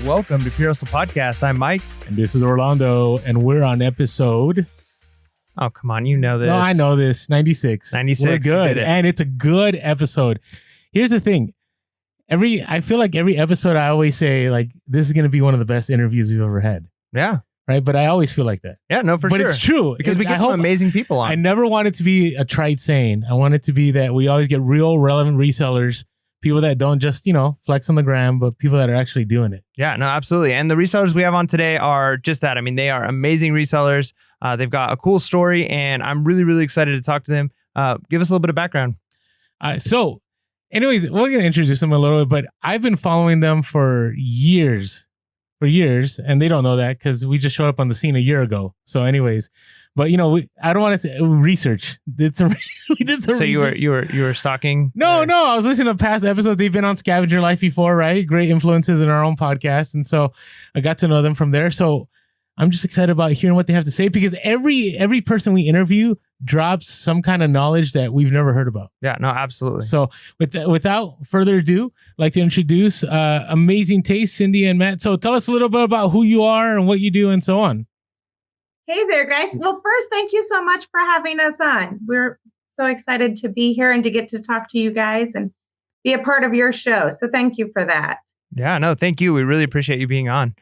Welcome to Pure Hustle Podcast. I'm Mike. And this is Orlando, and we're on episode... Oh, come on. You know this. No, I know this. 96. 96. We're good. And it's a good episode. Here's the thing. I feel like every episode I always say, like, this is going to be one of the best interviews we've ever had. Yeah. Right? But I always feel like that. Yeah, no, for sure. But it's true. Because we get some amazing people on. I never want it to be a trite saying. I want it to be that we always get real relevant resellers, people that don't just, flex on the gram, but people that are actually doing it. Yeah, no, absolutely. And the resellers we have on today are just that. I mean, they are amazing resellers. They've got a cool story, and I'm really, really excited to talk to them. Give us a little bit of background. So, anyways, we're going to introduce them a little bit, but I've been following them for years, and they don't know that because we just showed up on the scene a year ago. So, anyways, but I don't want to say research. We did some so research. you were stalking? No, I was listening to past episodes. They've been on Scavenger Life before, right? Great influences in our own podcast, and so I got to know them from there. So I'm just excited about hearing what they have to say because every person we interview drops some kind of knowledge that we've never heard about. Yeah, no, absolutely. So without further ado, I'd like to introduce Amazing Taste, Cyndi and Matt. So tell us a little bit about who you are and what you do and so on. Hey there, guys. Well, first, thank you so much for having us on. We're so excited to be here and to get to talk to you guys and be a part of your show. So thank you for that. Yeah, no, thank you. We really appreciate you being on.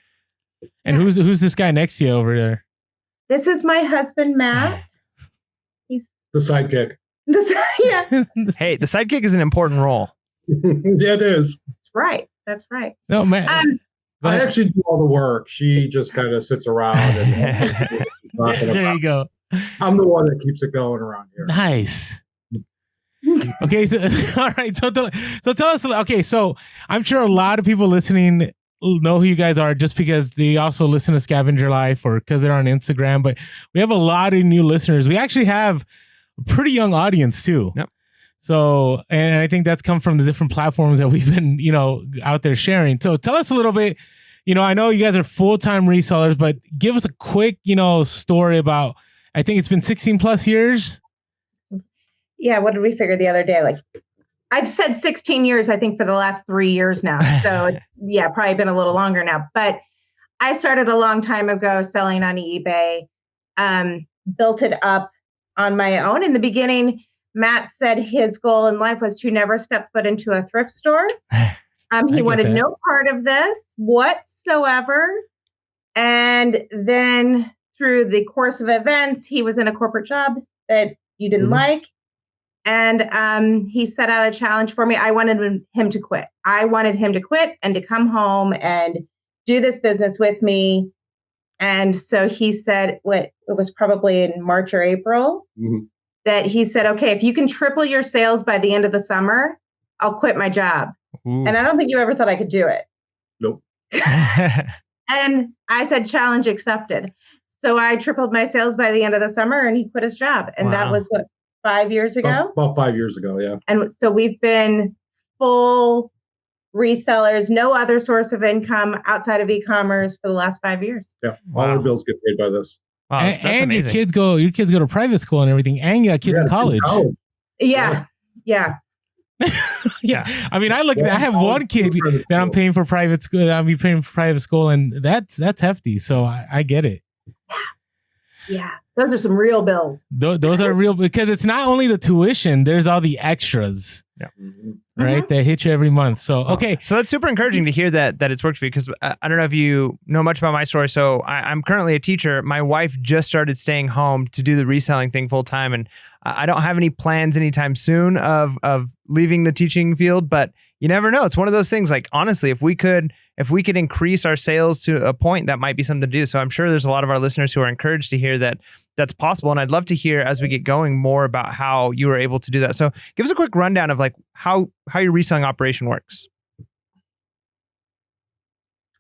And who's this guy next to you over there? This is my husband, Matt. He's the sidekick. Yeah. Hey, the sidekick is an important role. Yeah, it is. That's right. No, Matt. I actually do all the work. She just kind of sits around and there you go. I'm the one that keeps it going around here. Nice. Okay, so all right. So tell us. Okay, so I'm sure a lot of people listening know who you guys are just because they also listen to Scavenger Life or because they're on Instagram. But we have a lot of new listeners. We actually have a pretty young audience too. Yep. So, and I think that's come from the different platforms that we've been, out there sharing. So tell us a little bit, I know you guys are full-time resellers, but give us a quick, story about, I think it's been 16 plus years. Yeah. What did we figure the other day? Like I've said 16 years, I think for the last 3 years now. So yeah, probably been a little longer now, but I started a long time ago selling on eBay, built it up on my own. In the beginning, Matt said his goal in life was to never step foot into a thrift store. He wanted no part of this whatsoever. And then through the course of events, he was in a corporate job that you didn't like. And he set out a challenge for me. I wanted him to quit. I wanted him to quit and to come home and do this business with me. And so he said, it was probably in March or April. That he said, okay, if you can triple your sales by the end of the summer, I'll quit my job. Ooh. And I don't think you ever thought I could do it. Nope. And I said, challenge accepted. So I tripled my sales by the end of the summer and he quit his job. And that was 5 years ago? About 5 years ago, yeah. And so we've been full resellers, no other source of income outside of e-commerce for the last 5 years. Yeah, all our bills get paid by this. Wow, and your kids go to private school and everything, and you got kids in college. Yeah. Yeah. I mean, I have one kid that I'm paying for private school. I'll be paying for private school, and that's hefty. So I get it. Yeah. Those are some real bills. Those are real because it's not only the tuition, there's all the extras. Yeah. Right? That hit you every month. So, okay. So that's super encouraging to hear that it's worked for you because I don't know if you know much about my story. So I'm currently a teacher. My wife just started staying home to do the reselling thing full time. And I don't have any plans anytime soon of leaving the teaching field, but you never know. It's one of those things like, honestly, if we could increase our sales to a point, that might be something to do. So I'm sure there's a lot of our listeners who are encouraged to hear that that's possible. And I'd love to hear as we get going more about how you were able to do that. So give us a quick rundown of like how your reselling operation works.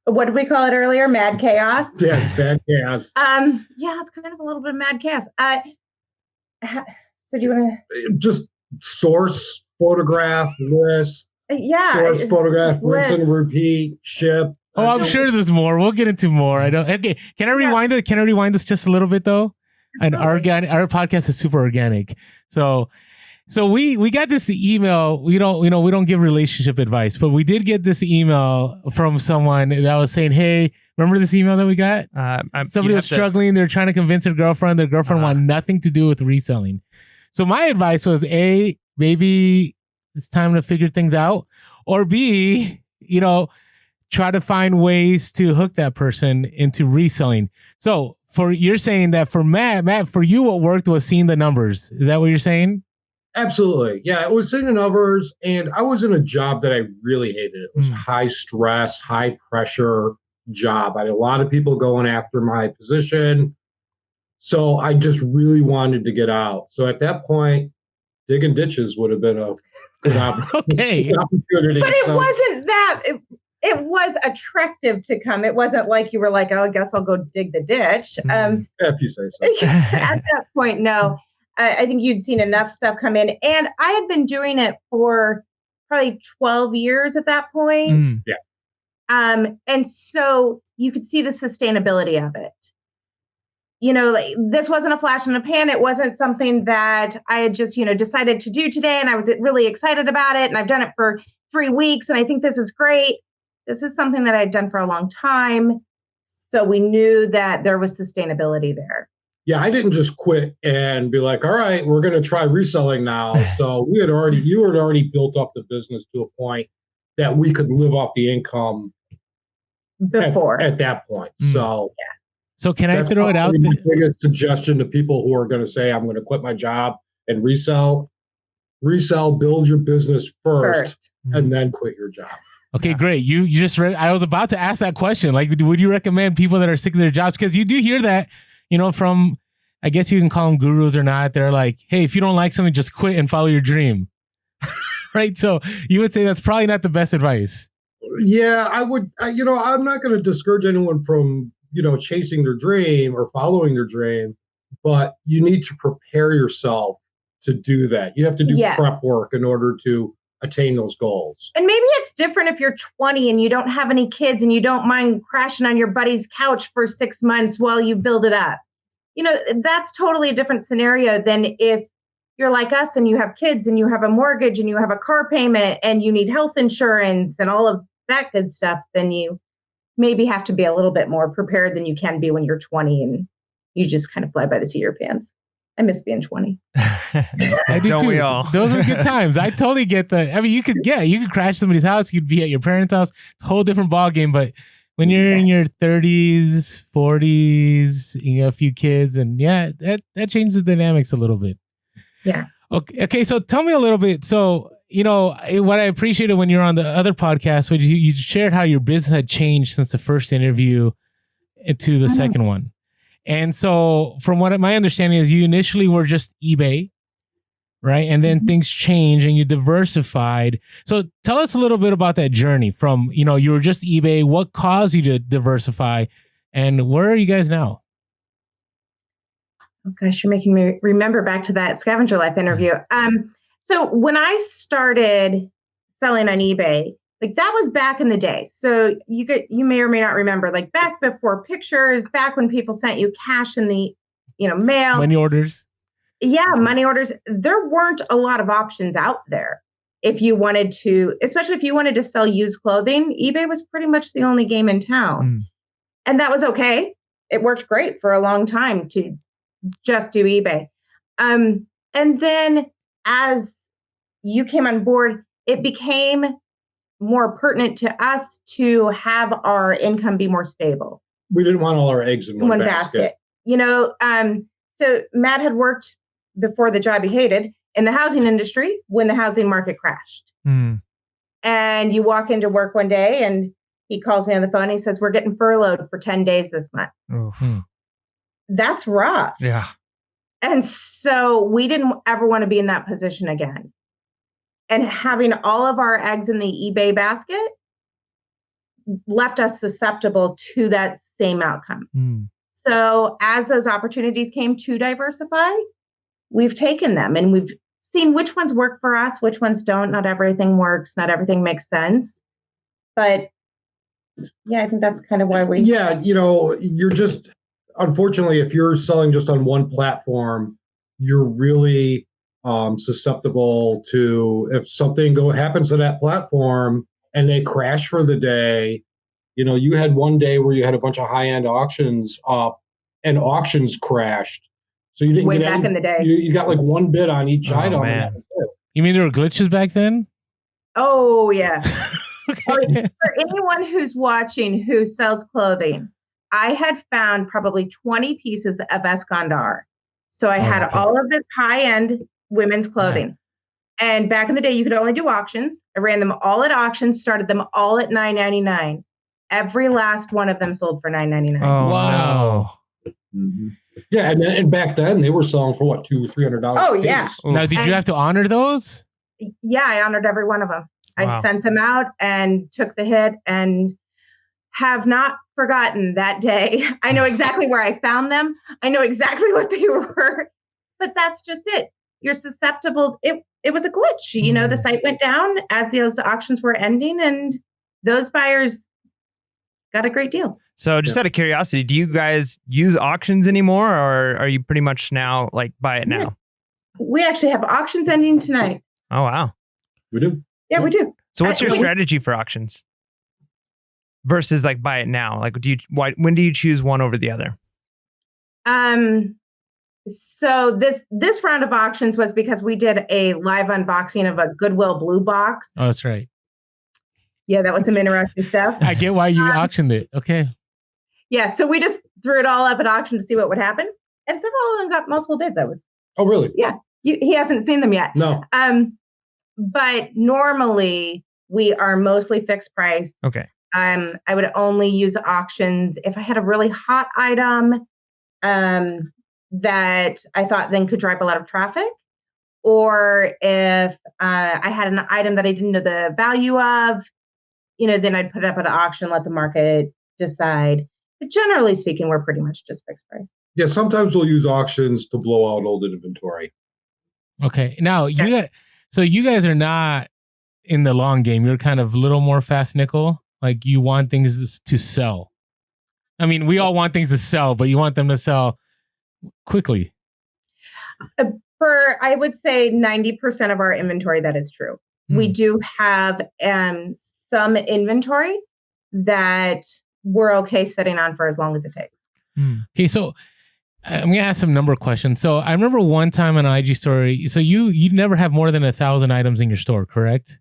What did we call it earlier? Mad chaos? Yeah, mad chaos. Yeah, it's kind of a little bit of mad chaos. So do you want to just source, photograph, list? Yeah. Source, photograph, rinse and repeat, ship. Oh, I'm sure there's more. We'll get into more. Okay. Can I rewind it? Can I rewind this just a little bit though? And our podcast is super organic. So So we got this email. We don't give relationship advice, but we did get this email from someone that was saying, "Hey, remember this email that we got? Somebody was struggling. They're trying to convince their girlfriend. Their girlfriend wanted nothing to do with reselling. So my advice was, A, maybe it's time to figure things out, or B, try to find ways to hook that person into reselling. So you're saying that for Matt, for you, what worked was seeing the numbers. Is that what you're saying? Absolutely. Yeah, it was seeing the numbers, and I was in a job that I really hated. It was high stress, high pressure job. I had a lot of people going after my position. So I just really wanted to get out. So at that point, digging ditches would have been a good opportunity. But it wasn't that. It was attractive to come. It wasn't like you were like, oh, I guess I'll go dig the ditch. If you say so. At that point, no. I think you'd seen enough stuff come in. And I had been doing it for probably 12 years at that point. Yeah. And so you could see the sustainability of it. This wasn't a flash in the pan. It wasn't something that I had just, decided to do today. And I was really excited about it. And I've done it for 3 weeks. And I think this is great. This is something that I'd done for a long time. So we knew that there was sustainability there. Yeah, I didn't just quit and be like, all right, we're going to try reselling now. So you had already built up the business to a point that we could live off the income before at that point. So yeah. So can I throw it out? My biggest suggestion to people who are going to say, I'm going to quit my job and resell, build your business first. And then quit your job. Okay, great. You just read. I was about to ask that question. Like, would you recommend people that are sick of their jobs? Because you do hear that, from, I guess you can call them gurus or not. They're like, hey, if you don't like something, just quit and follow your dream. Right? So you would say that's probably not the best advice. Yeah, I would. I'm not going to discourage anyone from, chasing their dream or following their dream, but you need to prepare yourself to do that. You have to do prep work in order to attain those goals. And maybe it's different if you're 20 and you don't have any kids and you don't mind crashing on your buddy's couch for 6 months while you build it up. That's totally a different scenario than if you're like us and you have kids and you have a mortgage and you have a car payment and you need health insurance and all of that good stuff. Then you maybe have to be a little bit more prepared than you can be when you're 20 and you just kind of fly by the seat of your pants. I miss being 20. I do too. We all? Those were good times. I totally get that. I mean, you could crash somebody's house. You'd be at your parents' house. It's a whole different ball game. But when you're in your 30s, 40s, you have a few kids, and that changes the dynamics a little bit. Yeah. Okay. So tell me a little bit. So, what I appreciated when you were on the other podcast was you shared how your business had changed since the first interview to the second one. And so from what my understanding is, you initially were just eBay, right? And then things changed and you diversified. So tell us a little bit about that journey from, you were just eBay. What caused you to diversify? And where are you guys now? Oh gosh, you're making me remember back to that Scavenger Life interview. So when I started selling on eBay, like that was back in the day. So you may or may not remember, like back before pictures, back when people sent you cash in the, mail. Money orders. Yeah, money orders. There weren't a lot of options out there. If you wanted to, especially if you wanted to sell used clothing, eBay was pretty much the only game in town. And that was okay. It worked great for a long time to just do eBay. And then as you came on board, it became more pertinent to us to have our income be more stable. We didn't want all our eggs in one basket. So Matt had worked before the job he hated in the housing industry when the housing market crashed. And you walk into work one day and he calls me on the phone and he says, we're getting furloughed for 10 days this month. That's rough. Yeah. And so we didn't ever want to be in that position again. And having all of our eggs in the eBay basket left us susceptible to that same outcome. So as those opportunities came to diversify, we've taken them and we've seen which ones work for us, which ones don't. Not everything works. Not everything makes sense. But I think that's kind of why we... Yeah, you're just... Unfortunately, if you're selling just on one platform, you're really susceptible to if something happens to that platform and they crash for the day. You know, you had one day where you had a bunch of high-end auctions up and auctions crashed. So you didn't Way get back in the day. You got like one bid on each item. Man. And that was it. You mean there were glitches back then? Oh, yeah. Okay. For anyone who's watching who sells clothing, I had found probably 20 pieces of Escondar. So I had all of this high-end women's clothing. And back in the day, you could only do auctions. I ran them all at auctions, started them all at $9.99. Every last one of them sold for $9.99. Oh, Wow. no. Mm-hmm. Yeah, and back then they were selling for what, $200-$300. Oh, yeah. Now, did you have to honor those? Yeah, I honored every one of them. Wow. I sent them out and took the hit and have not forgotten that day. I know exactly where I found them. I know exactly what they were, but that's just it. You're susceptible. It was a glitch. You know, the site went down as those auctions were ending and those buyers got a great deal. So just out of curiosity, do you guys use auctions anymore, or are you pretty much now like buy it now? We actually have auctions ending tonight. Oh, wow. We do. Yeah, we do. So what's your strategy for auctions versus like buy it now? Like, when do you choose one over the other? So this round of auctions was because we did a live unboxing of a Goodwill blue box. Oh, that's right. Yeah, that was some interesting stuff. I get why you auctioned it. Okay. Yeah, so we just threw it all up at auction to see what would happen. And several of them got multiple bids. Oh, really? Yeah. He hasn't seen them yet. No. But normally we are mostly fixed price. Okay. I would only use auctions if I had a really hot item that I thought then could drive a lot of traffic, or if I had an item that I didn't know the value of, you know, then I'd put it up at an auction, let the market decide. But generally speaking, we're pretty much just fixed price. Yeah, sometimes we'll use auctions to blow out old inventory. Okay. Now, you guys are not in the long game. You're kind of a little more fast nickel. Like you want things to sell. I mean, we all want things to sell, but you want them to sell quickly. For, I would say 90% of our inventory, that is true. We do have some inventory that we're okay sitting on for as long as it takes. Okay, so I'm gonna ask some number questions. So I remember one time on an IG story. So you never have more than 1,000 items in your store, correct?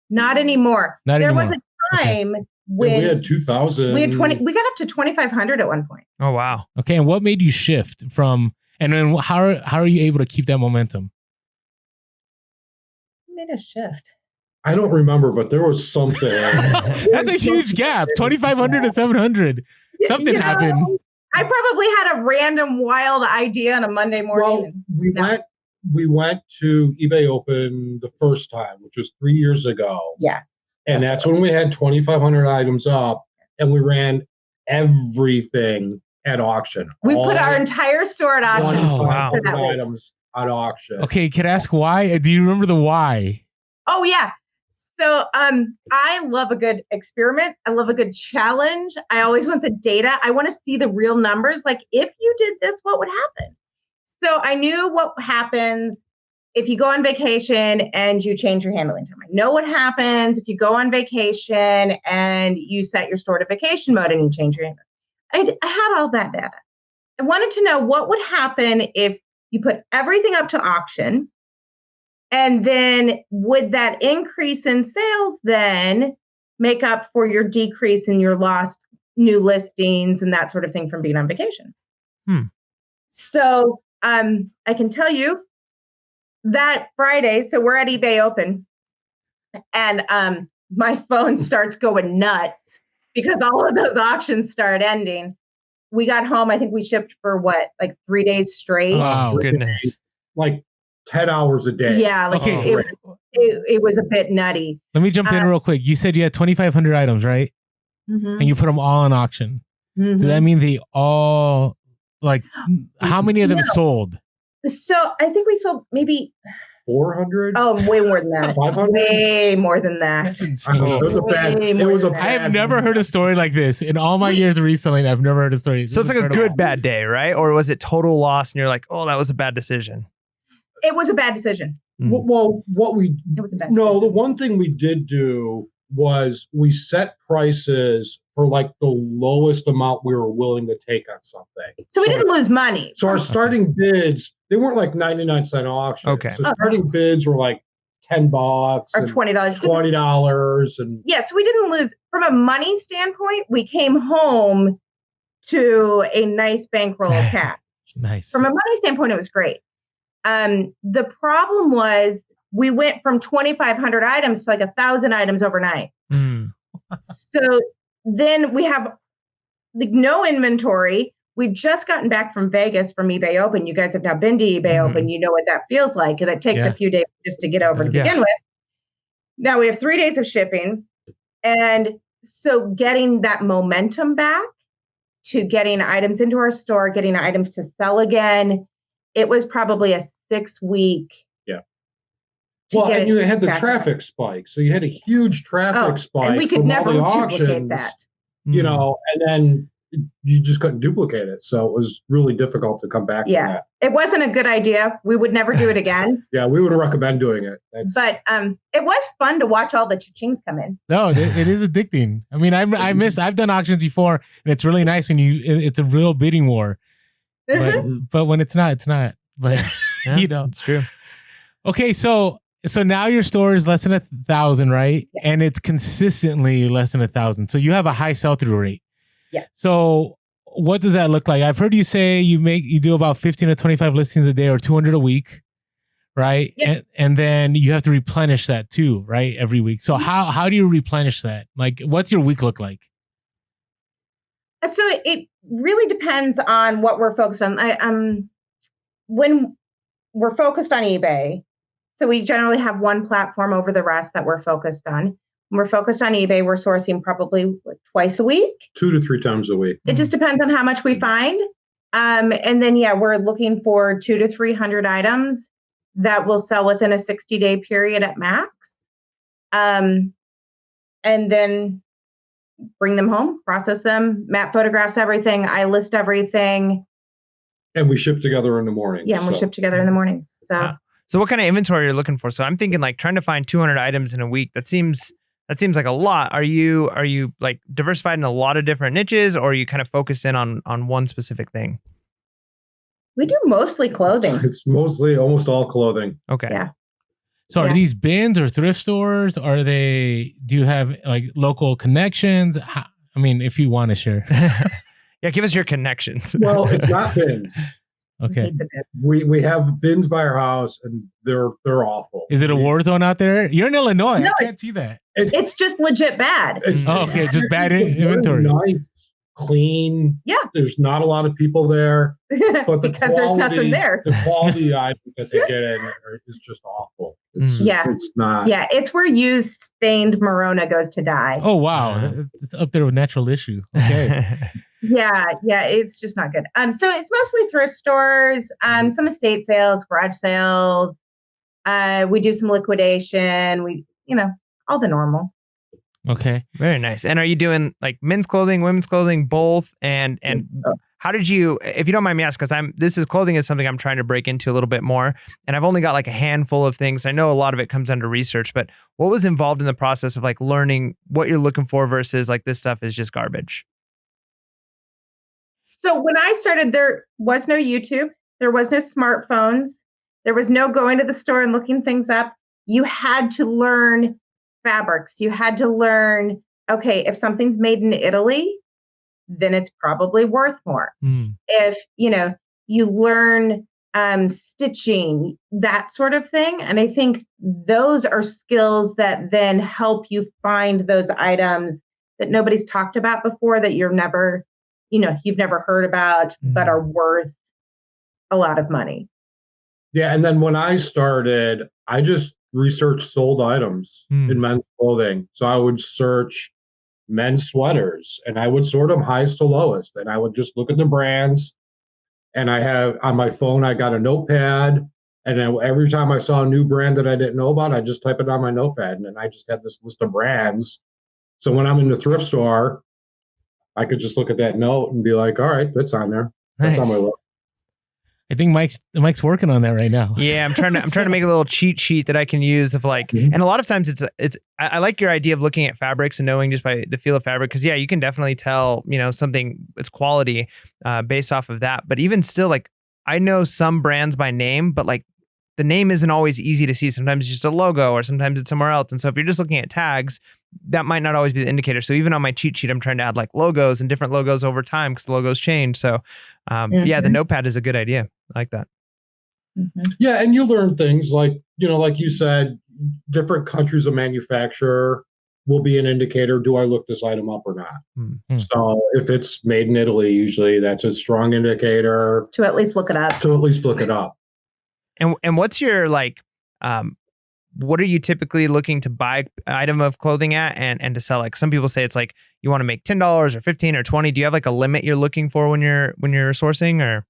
Not anymore. There was a time when we had 2,000. We had 20. We got up to 2,500 at one point. Oh, wow. Okay, and what made you shift from? And then how are you able to keep that momentum? Made a shift. I don't remember, but there was something. That's a huge gap. 2,500 to 700. Something happened. I probably had a random wild idea on a Monday morning. Well, we went to eBay Open the first time, which was 3 years ago. Yeah. And that's when we had 2,500 items up, and we ran everything at auction. We put our entire store at auction. Oh, wow. Items at auction. Okay, can I ask why? Do you remember the why? Oh, yeah. So I love a good experiment. I love a good challenge. I always want the data. I want to see the real numbers. Like, if you did this, what would happen? So I knew what happens if you go on vacation and you change your handling time. I know what happens if you go on vacation and you set your store to vacation mode and you change your handling. I had all that data. I wanted to know what would happen if you put everything up to auction. And then would that increase in sales then make up for your decrease in your lost new listings and that sort of thing from being on vacation? So I can tell you that Friday, so we're at eBay Open, and my phone starts going nuts because all of those auctions start ending. We got home, I think we shipped for what, like 3 days straight? Wow, goodness. Like 10 hours a day. Yeah, like it was a bit nutty. Let me jump in real quick. You said you had 2,500 items, right? Mm-hmm. And you put them all on auction. Mm-hmm. Does that mean they all, like, how many of them sold? So I think we sold maybe 400. Oh, way more than that. 500. Way more than that. I have never heard a story like this in all my years of reselling. I've never heard a story. So it's like a good bad day, right? Or was it total loss and you're like, oh, that was a bad decision? It was a bad decision. Well, It was a bad no, decision. the one thing we did do was we set prices for like the lowest amount we were willing to take on something. So we didn't lose money. So our starting bids, they weren't like 99-cent auctions. Okay. So starting bids were like $10 Or and $20. $20 and Yeah, so we didn't lose. From a money standpoint, we came home to a nice bankroll of cash. Nice. From a money standpoint, it was great. The problem was we went from 2,500 items to like 1,000 items overnight. So then we have like no inventory. We've just gotten back from Vegas from eBay Open. You guys have now been to eBay Open. You know what that feels like. And it takes a few days just to get over to begin with. Now we have 3 days of shipping. And so getting that momentum back to getting items into our store, getting items to sell again, it was probably a 6-week. Well, and you had the traffic spike. So you had a huge traffic spike. And we could never duplicate that. You know, and then you just couldn't duplicate it. So it was really difficult to come back to that. It wasn't a good idea. We would never do it again. We wouldn't recommend doing it. But it was fun to watch all the cha-chings come in. No, it is addicting. I mean, I've done auctions before, and it's really nice when it's a real bidding war. But when it's not, it's not. But you know, it's true. Okay, so now your store is less than 1,000, right? Yeah. And it's consistently less than 1,000. So you have a high sell-through rate. Yeah. So what does that look like? I've heard you say you do about 15 to 25 listings a day or 200 a week, right? Yeah. And then you have to replenish that too, right? Every week. So how do you replenish that? Like, what's your week look like? So it really depends on what we're focused on. When we're focused on eBay, so we generally have one platform over the rest that we're focused on. When we're focused on eBay, we're sourcing probably twice a week. 2 to 3 times a week. It just depends on how much we find. And then, we're looking for 200 to 300 items that will sell within a 60-day period at max. And then bring them home, process them. Matt photographs everything. I list everything. And we ship together in the morning. Yeah, and we ship together in the morning. So what kind of inventory are you looking for? So I'm thinking like trying to find 200 items in a week. That seems like a lot. Are you like diversified in a lot of different niches, or are you kind of focused in on one specific thing? We do mostly clothing. It's mostly almost all clothing. Okay. Yeah. So are these bins or thrift stores? Do you have like local connections? I mean, if you want to share. Yeah, give us your connections. Well, it's not bins. Okay. We have bins by our house, and they're awful. Is it a war zone out there? You're in Illinois. No, I can't see that. It's just legit bad. Okay, just bad inventory. Nice, clean. Yeah. There's not a lot of people there, but because there's nothing there. The quality items that they get in is just awful. It's not. Yeah, it's where used stained Morona goes to die. Oh wow, it's up there with natural issue. Okay. Yeah, it's just not good. So it's mostly thrift stores, some estate sales, garage sales. We do some liquidation. We, all the normal. Okay. Very nice. And are you doing like men's clothing, women's clothing, both? And how did you, if you don't mind me asking, because clothing is something I'm trying to break into a little bit more. And I've only got like a handful of things. I know a lot of it comes under research, but what was involved in the process of like learning what you're looking for versus like this stuff is just garbage? So when I started, there was no YouTube. There was no smartphones. There was no going to the store and looking things up. You had to learn fabrics. You had to learn, okay, if something's made in Italy, then it's probably worth more. If, you learn stitching, that sort of thing. And I think those are skills that then help you find those items that nobody's talked about before, that you've never heard about, but are worth a lot of money. Yeah. And then when I started, I just researched sold items in men's clothing. So I would search men's sweaters, and I would sort them highest to lowest. And I would just look at the brands. And I have on my phone, I got a notepad. And then every time I saw a new brand that I didn't know about, I just type it on my notepad. And then I just had this list of brands. So when I'm in the thrift store, I could just look at that note and be like, all right, that's on there. That's on my list. I think Mike's working on that right now. Yeah, I'm trying to make a little cheat sheet that I can use of like, and a lot of times I like your idea of looking at fabrics and knowing just by the feel of fabric, because yeah, you can definitely tell, something, its quality based off of that. But even still, like, I know some brands by name, but like the name isn't always easy to see. Sometimes it's just a logo, or sometimes it's somewhere else. And so if you're just looking at tags, that might not always be the indicator. So even on my cheat sheet, I'm trying to add like logos and different logos over time because the logos change. So yeah, the notepad is a good idea. I like that. Yeah, and you learn things like, like you said, different countries of manufacture will be an indicator. Do I look this item up or not? So if it's made in Italy, usually that's a strong indicator. To at least look it up. And what's your like, what are you typically looking to buy an item of clothing at and to sell? Like some people say it's like you want to make $10 or $15 or $20. Do you have like a limit you're looking for when you're sourcing, or?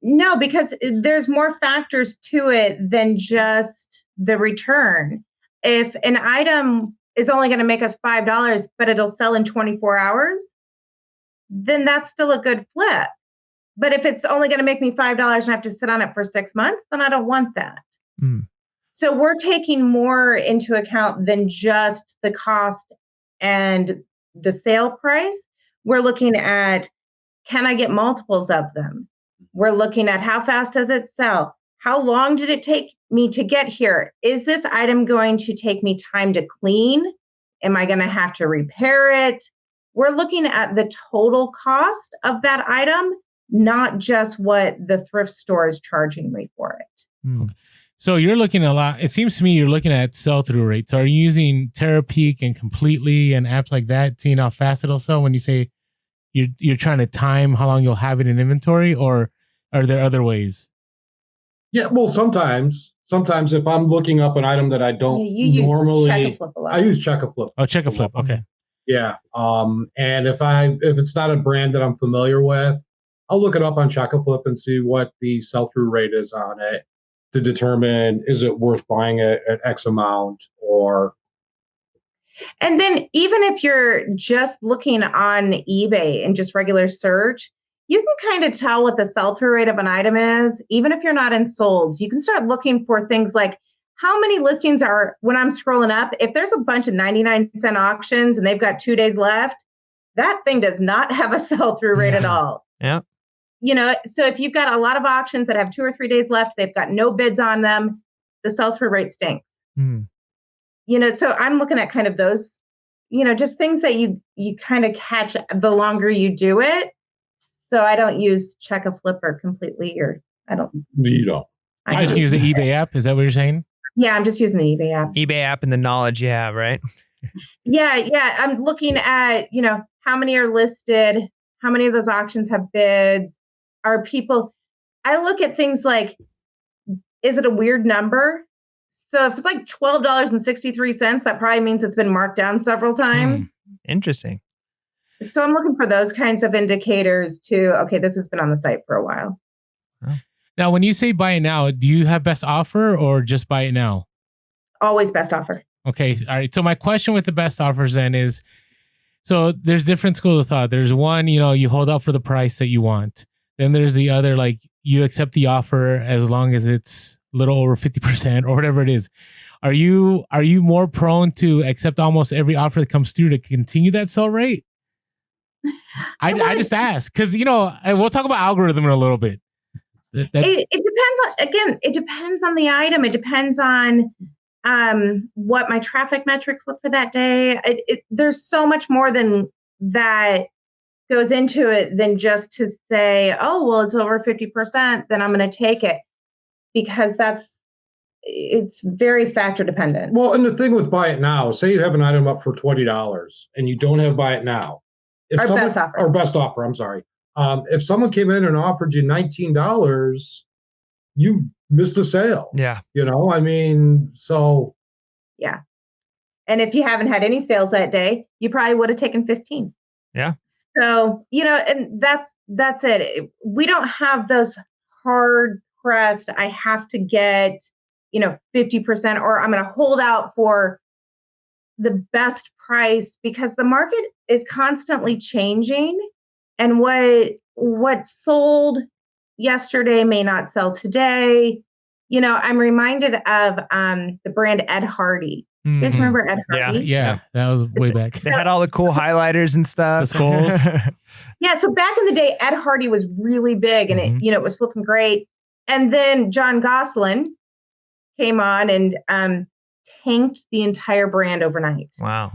No, because there's more factors to it than just the return. If an item is only going to make us $5, but it'll sell in 24 hours, then that's still a good flip. But if it's only going to make me $5 and I have to sit on it for 6 months, then I don't want that. So we're taking more into account than just the cost and the sale price. We're looking at, can I get multiples of them? We're looking at how fast does it sell? How long did it take me to get here? Is this item going to take me time to clean? Am I going to have to repair it? We're looking at the total cost of that item, not just what the thrift store is charging me for it. So you're looking at a lot. It seems to me you're looking at sell-through rates. Are you using Terapeak and Completely and apps like that, seeing how fast it'll sell when you say you're trying to time how long you'll have it in inventory, or are there other ways? Yeah, well, sometimes if I'm looking up an item that I don't normally, I use Check-a-Flip. Oh, Check-a-Flip. Okay. Yeah. And if it's not a brand that I'm familiar with, I'll look it up on Check-a-Flip and see what the sell-through rate is on it to determine, is it worth buying it at X amount or. And then even if you're just looking on eBay and just regular search, you can kind of tell what the sell-through rate of an item is. Even if you're not in solds, you can start looking for things like how many listings are, when I'm scrolling up, if there's a bunch of 99-cent auctions and they've got 2 days left, that thing does not have a sell-through rate at all. Yeah. So if you've got a lot of auctions that have 2 or 3 days left, they've got no bids on them, the sell-through rate stinks. So I'm looking at kind of those, just things that you kind of catch the longer you do it. So I don't use Check-a-Flip or Completely, or I don't. You don't. I just use the eBay app. Is that what you're saying? Yeah, I'm just using the eBay app. eBay app and the knowledge you have, right? Yeah. I'm looking at, how many are listed, how many of those auctions have bids, are people. I look at things like, is it a weird number? So if it's like $12.63, that probably means it's been marked down several times. Interesting. So I'm looking for those kinds of indicators too. Okay, this has been on the site for a while. Now, when you say buy it now, do you have best offer or just buy it now? Always best offer. Okay. All right. So my question with the best offers then is, so there's different schools of thought. There's one, you hold out for the price that you want. Then there's the other, like you accept the offer as long as it's a little over 50% or whatever it is. Are you more prone to accept almost every offer that comes through to continue that sell rate? I just ask because, and we'll talk about algorithm in a little bit. It depends on the item. It depends on what my traffic metrics look for that day. There's so much more than that goes into it than just to say, oh, well, it's over 50%, then I'm going to take it, because it's very factor dependent. Well, and the thing with buy it now, say you have an item up for $20 and you don't have buy it now. Best offer, I'm sorry. If someone came in and offered you $19, you missed the sale. Yeah. So. Yeah. And if you haven't had any sales that day, you probably would have taken 15. Yeah. So, and that's it. We don't have those hard pressed, I have to get, 50%, or I'm going to hold out for the best price, because the market is constantly changing, and what sold yesterday may not sell today. You know, I'm reminded of the brand Ed Hardy. You guys remember Ed Hardy? Yeah, that was way back. They had all the cool highlighters and stuff. The skulls. Yeah, so back in the day, Ed Hardy was really big, and it was flipping great. And then John Gosselin came on and tanked the entire brand overnight. Wow.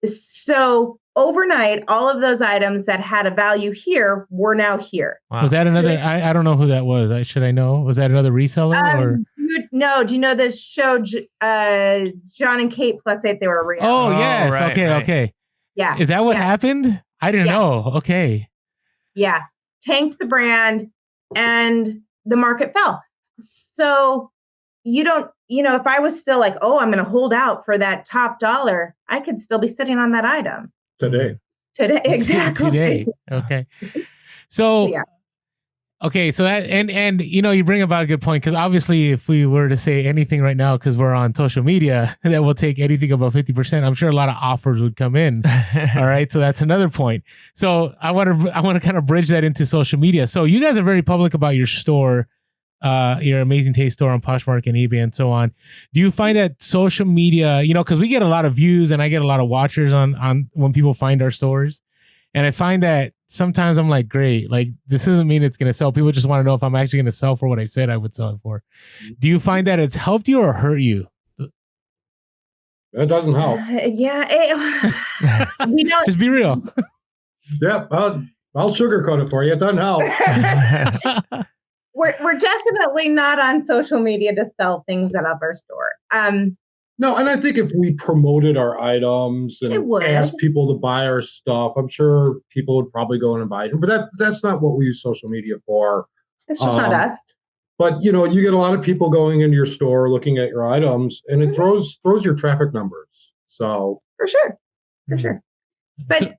So overnight, all of those items that had a value here were now here. Wow. Was that another? I don't know who that was. Should I know? Was that another reseller or? No. Do you know this show, John and Kate plus 8? They were a reality. Oh yes. Right, okay. Yeah. Is that what happened? I didn't know. Okay. Yeah. Tanked the brand and the market fell. So if I was still like, oh, I'm going to hold out for that top dollar, I could still be sitting on that item. Today. Exactly. Today. Okay. So, okay. So that, and you bring about a good point, because obviously if we were to say anything right now, because we're on social media, that will take anything above 50%, I'm sure a lot of offers would come in. All right. So that's another point. So I want to kind of bridge that into social media. So you guys are very public about your store, your Amazing Taste store on Poshmark and eBay and so on. Do you find that social media, because we get a lot of views and I get a lot of watchers on when people find our stores, and I find that sometimes I'm like, great, like this doesn't mean it's going to sell. People just want to know if I'm actually going to sell for what I said I would sell it for. Do you find that it's helped you or hurt you? That doesn't help. Just be real. Yeah, I'll sugarcoat it for you. It doesn't help. We're definitely not on social media to sell things out of our store. No, and I think if we promoted our items and asked people to buy our stuff, I'm sure people would probably go in and buy it. But that's not what we use social media for. It's just not us. But you get a lot of people going into your store looking at your items, and it throws your traffic numbers. So for sure. But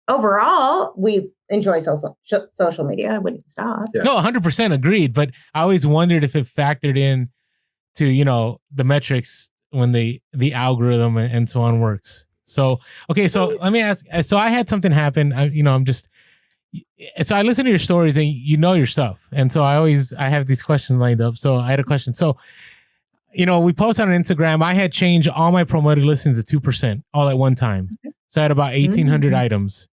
overall, we enjoy social media. I wouldn't stop. Yeah. No, 100% agreed. But I always wondered if it factored in to, the metrics when the algorithm and so on works. So, okay. So let me ask, so I had something happen. So I listen to your stories and your stuff. And so I have these questions lined up. So I had a question. So, we post on Instagram. I had changed all my promoted listings to 2% all at one time. Okay. So I had about 1,800 items.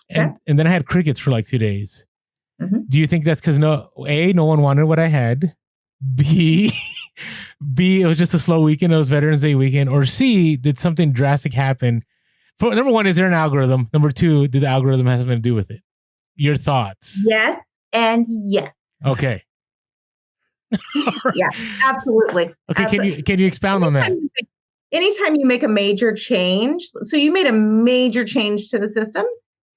And then I had crickets for like 2 days. Mm-hmm. Do you think that's because no one wanted what I had? B, it was just a slow weekend. It was Veterans Day weekend. Or C, did something drastic happen? Number one, is there an algorithm? Number two, did the algorithm have something to do with it? Your thoughts? Yes and yes. Okay. Yeah, absolutely. Okay, absolutely. Can you expound on that? Anytime you make a major change, so you made a major change to the system.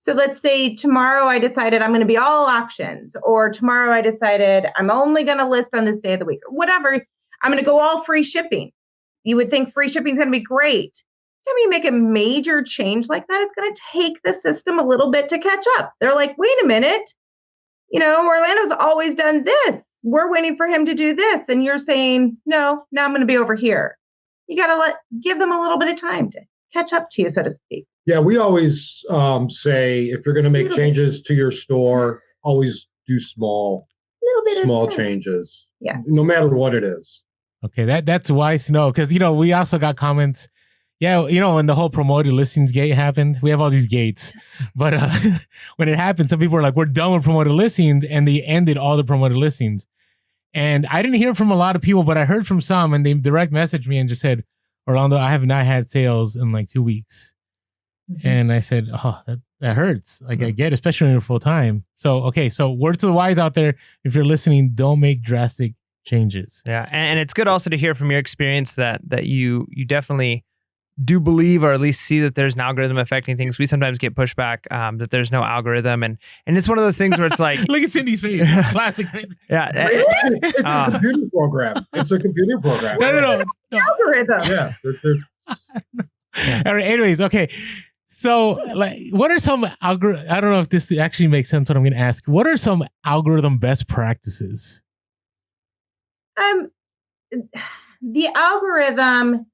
So let's say tomorrow I decided I'm going to be all auctions, or tomorrow I decided I'm only going to list on this day of the week, or whatever. I'm going to go all free shipping. You would think free shipping is going to be great. When you make a major change like that, it's going to take the system a little bit to catch up. They're like, wait a minute, Orlando's always done this. We're waiting for him to do this. And you're saying, no, now I'm going to be over here. You got to give them a little bit of time to catch up to you, so to speak. Yeah, we always say if you're going to make changes to your store, always do small changes. Yeah, no matter what it is. Okay, that's wise to know, because we also got comments. Yeah, when the whole promoted listings gate happened, we have all these gates, but when it happened, some people were like, "We're done with promoted listings," and they ended all the promoted listings. And I didn't hear from a lot of people, but I heard from some, and they direct messaged me and just said, "Orlando, I have not had sales in like 2 weeks." Mm-hmm. And I said, "Oh, that hurts. Like, I get it, especially when you're full time." So, okay. So word to the wise out there, if you're listening, don't make drastic changes. Yeah. And it's good also to hear from your experience that you definitely do believe, or at least see, that there's an algorithm affecting things. We sometimes get pushback that there's no algorithm. And it's one of those things where it's like, look at Cindy's face. Classic. Yeah. It's a computer program. It's a computer program. No. Algorithm. Yeah. Yeah. All right. Anyways. Okay. So, like, what are some I don't know if this actually makes sense what I'm going to ask. What are some algorithm best practices? The algorithm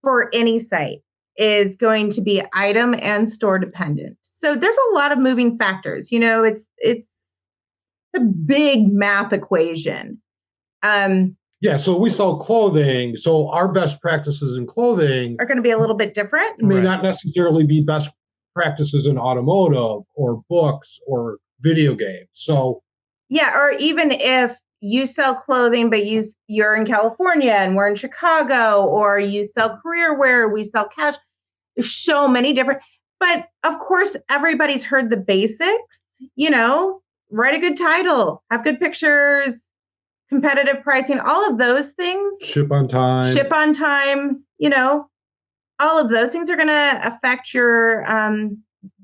for any site is going to be item and store dependent. So there's a lot of moving factors. It's a big math equation. So we sell clothing. So our best practices in clothing are going to be a little bit different. May not necessarily be best practices in automotive or books or video games. So yeah, or even if you sell clothing, but you're in California and we're in Chicago, or you sell career wear, we sell cash. There's so many different, but of course, everybody's heard the basics, write a good title, have good pictures, competitive pricing, all of those things. Ship on time, all of those things are going to affect your,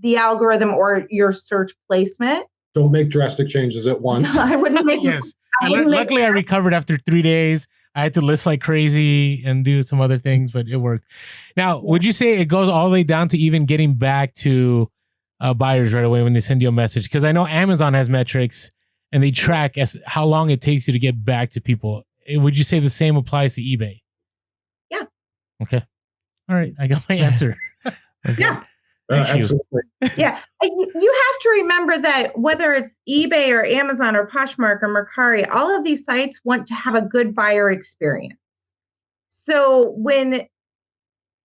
the algorithm or your search placement. Don't make drastic changes at once. I wouldn't make yes. Luckily, I recovered after 3 days. I had to list like crazy and do some other things, but it worked. Now, would you say it goes all the way down to even getting back to buyers right away when they send you a message? Because I know Amazon has metrics and they track as how long it takes you to get back to people. Would you say the same applies to eBay? Yeah. Okay. All right. I got my answer. Okay. Yeah. Absolutely. Yeah. You have to remember that whether it's eBay or Amazon or Poshmark or Mercari, all of these sites want to have a good buyer experience. So when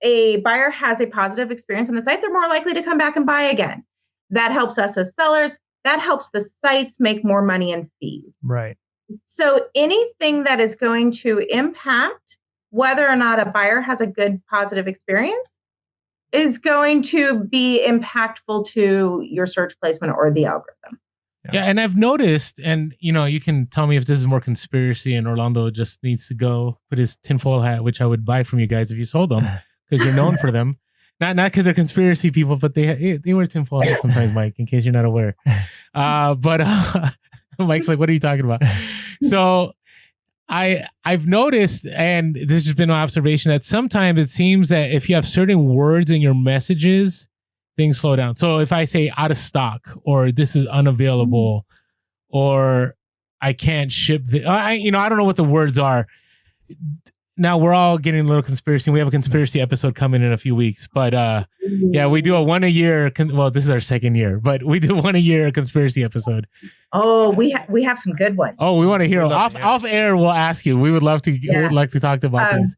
a buyer has a positive experience on the site, they're more likely to come back and buy again. That helps us as sellers. That helps the sites make more money in fees. Right. So anything that is going to impact whether or not a buyer has a good positive experience is going to be impactful to your search placement or the algorithm. Yeah, and I've noticed, and you can tell me if this is more conspiracy and Orlando just needs to go put his tinfoil hat, which I would buy from you guys if you sold them, because you're known for them. Not because they're conspiracy people, but they wear tinfoil hats sometimes, Mike, in case you're not aware. But Mike's like, what are you talking about? So I've noticed, and this has just been my observation, that sometimes it seems that if you have certain words in your messages, things slow down. So if I say out of stock, or this is unavailable, or I can't ship I don't know what the words are. Now we're all getting a little conspiracy. We have a conspiracy episode coming in a few weeks, but we do a one a year. Well, this is our second year, but we do one a year conspiracy episode. Oh, we have some good ones. Oh, we want to hear off air. We'll ask you. We would love to. We would like to talk about these.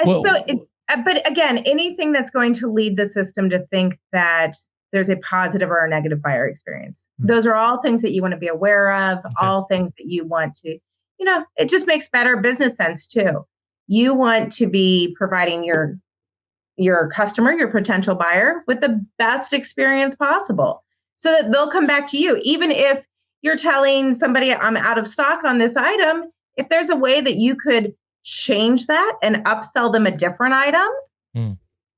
But again, anything that's going to lead the system to think that there's a positive or a negative buyer experience. Those are all things that you want to be aware of. Okay. All things that you want to, it just makes better business sense too. You want to be providing your customer, your potential buyer, with the best experience possible, so that they'll come back to you. Even if you're telling somebody I'm out of stock on this item, if there's a way that you could change that and upsell them a different item,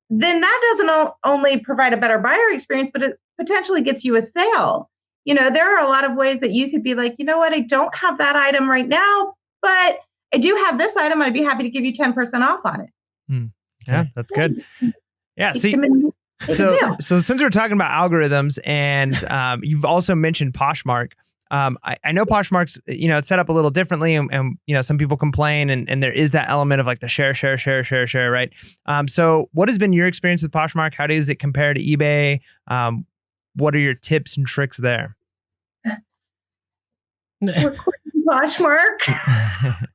then that doesn't only provide a better buyer experience, but it potentially gets you a sale. There are a lot of ways that you could be like, you know what, I don't have that item right now, but I do have this item. I'd be happy to give you 10% off on it. Yeah, that's good. Yeah. So since we're talking about algorithms, and you've also mentioned Poshmark, I know Poshmark's, it's set up a little differently, and some people complain, and there is that element of like the share, right? So what has been your experience with Poshmark? How does it compare to eBay? What are your tips and tricks there? We're quitting Poshmark.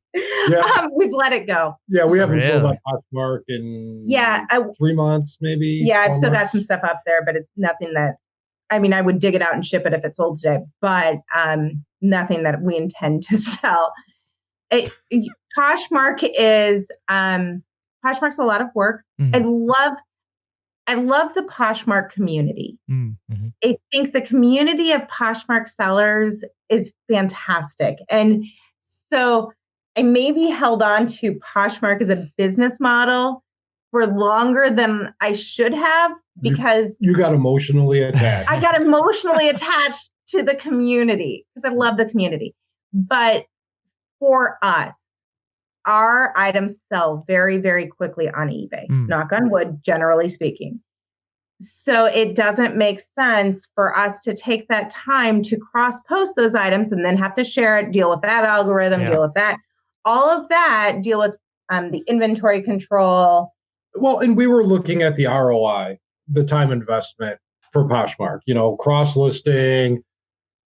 We've let it go. Yeah, we haven't sold on Poshmark in 3 months, maybe. Yeah, I've still got some stuff up there, but it's nothing that, I would dig it out and ship it if it sold today, but nothing that we intend to sell. Poshmark is Poshmark's a lot of work. Mm-hmm. I love the Poshmark community. Mm-hmm. I think the community of Poshmark sellers is fantastic. And so I maybe held on to Poshmark as a business model for longer than I should have, because you got emotionally attached. I got emotionally attached to the community because I love the community. But for us, our items sell very, very quickly on eBay, knock on wood, generally speaking. So it doesn't make sense for us to take that time to cross-post those items and then have to share it, deal with that algorithm, deal with that, all of that, deal with the inventory control. Well, and we were looking at the ROI, the time investment for Poshmark, cross-listing,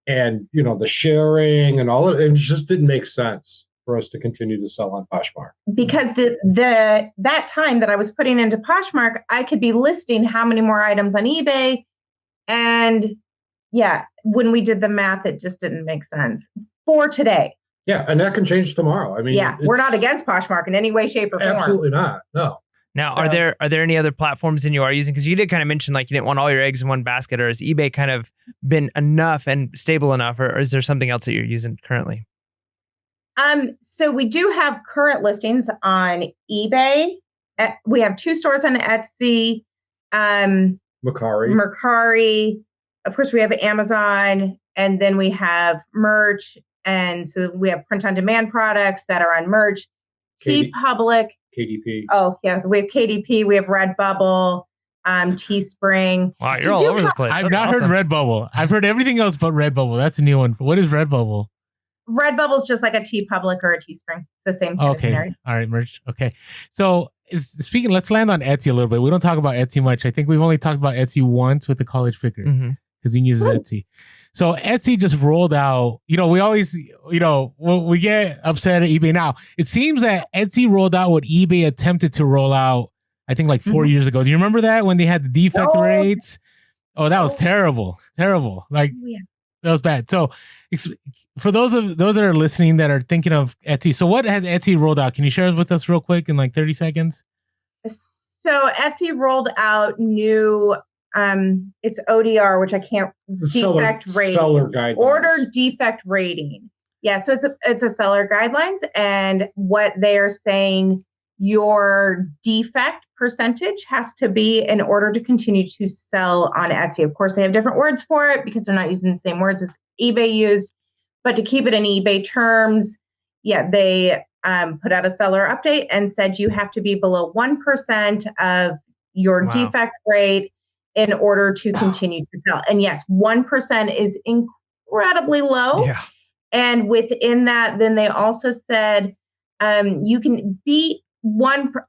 and the sharing and all of it just didn't make sense for us to continue to sell on Poshmark. Because that time that I was putting into Poshmark, I could be listing how many more items on eBay. And yeah, when we did the math, it just didn't make sense for today. Yeah, and that can change tomorrow. I mean, yeah, we're not against Poshmark in any way, shape, or form. Absolutely not. No. Now, are there any other platforms that you are using? Because you did kind of mention like you didn't want all your eggs in one basket, or has eBay kind of been enough and stable enough, or is there something else that you're using currently? So we do have current listings on eBay. We have 2 stores on Etsy, Mercari. Of course, we have Amazon, and then we have merch. And so we have print-on-demand products that are on merch. TeePublic. KDP. Oh, yeah. We have KDP. We have Redbubble, Teespring. Wow, you're all over the place. I've not heard Redbubble. I've heard everything else but Redbubble. That's a new one. What is Redbubble? Redbubble is just like a TeePublic or a Teespring. It's the same kind of scenario. All right, merch. Okay. So let's land on Etsy a little bit. We don't talk about Etsy much. I think we've only talked about Etsy once with the college picker because he uses Etsy. So Etsy just rolled out, we always, we get upset at eBay now. It seems that Etsy rolled out what eBay attempted to roll out, I think like 4 years ago. Do you remember that when they had the defect rates? Oh, that was terrible. Terrible. Like that was bad. So for those that are listening that are thinking of Etsy, so what has Etsy rolled out? Can you share it with us real quick in like 30 seconds? So Etsy rolled out new it's ODR, which I can't defect rating. Seller guidelines. Order defect rating. Yeah, so it's a seller guidelines, and what they are saying your defect percentage has to be in order to continue to sell on Etsy. Of course, they have different words for it because they're not using the same words as eBay used, but to keep it in eBay terms, they put out a seller update and said you have to be below 1% of your defect rate in order to continue to sell. And yes, 1% is incredibly low. Yeah. And within that, then they also said you can be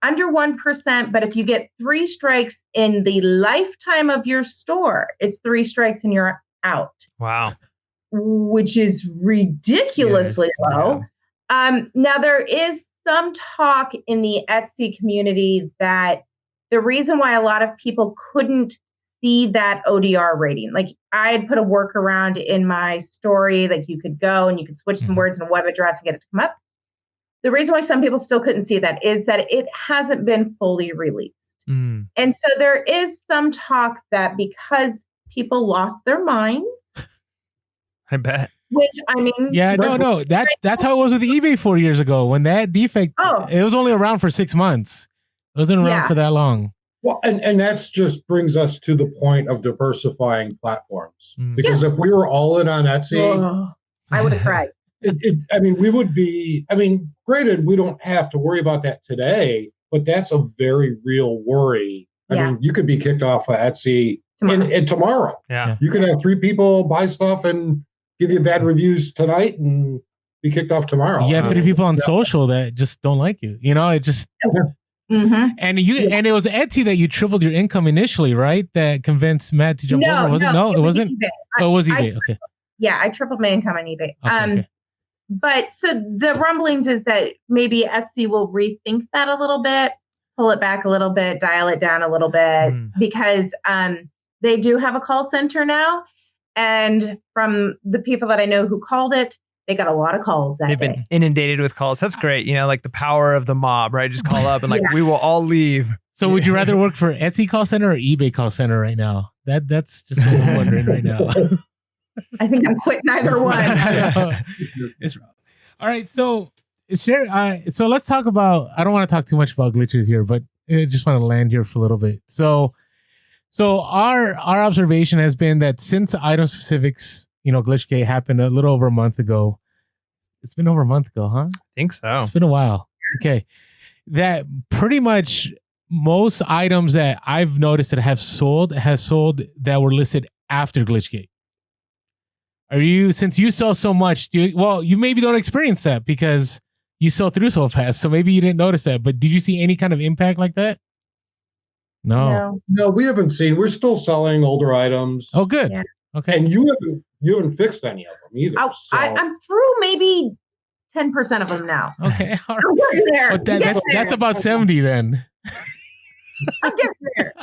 under 1%, but if you get 3 strikes in the lifetime of your store, it's 3 strikes and you're out. Wow. Which is ridiculously low. Yeah. Now there is some talk in the Etsy community that the reason why a lot of people couldn't see that ODR rating, like I had put a workaround in my story, like you could go and you could switch some words in a web address and get it to come up. The reason why some people still couldn't see that is that it hasn't been fully released. And so there is some talk that because people lost their minds, I bet. Which I mean, that's how it was with eBay 4 years ago when that defect. It was only around for 6 months. It wasn't around for that long. Well, and that's just brings us to the point of diversifying platforms. Because if we were all in on Etsy, I would have cried. We would be. Granted, we don't have to worry about that today, but that's a very real worry. I mean, you could be kicked off of Etsy tomorrow. Yeah, you could have 3 people buy stuff and give you bad reviews tonight and be kicked off tomorrow. You have 3 people on social that just don't like you. It just. And it was Etsy that you tripled your income initially, right? That convinced Matt to jump over. Was it? No, it wasn't. eBay. Oh, it was eBay. Okay. Yeah, I tripled my income on eBay. Okay. But so the rumblings is that maybe Etsy will rethink that a little bit, pull it back a little bit, dial it down a little bit, because they do have a call center now. And from the people that I know who called it, they got a lot of calls that They've day. been inundated with calls. That's great. Like the power of the mob, right? Just call up and we will all leave. So would you rather work for Etsy call center or eBay call center right now? That's just what I'm wondering right now. I think I'm quitting either one. It's wrong. All right. So so let's talk about, I don't want to talk too much about glitches here, but I just want to land here for a little bit. So our observation has been that since item specifics, Glitchgate happened a little over a month ago. It's been over a month ago, huh? I think so. It's been a while. Okay. That pretty much most items that I've noticed that has sold that were listed after Glitchgate. Since you sell so much, you maybe don't experience that because you sell through so fast. So maybe you didn't notice that, but did you see any kind of impact like that? No, we haven't seen. We're still selling older items. Oh, good. Yeah. Okay. And you haven't fixed any of them either. I'm through maybe 10% of them now. Okay. All I'm getting there. But that's about 70 then. I'm getting there.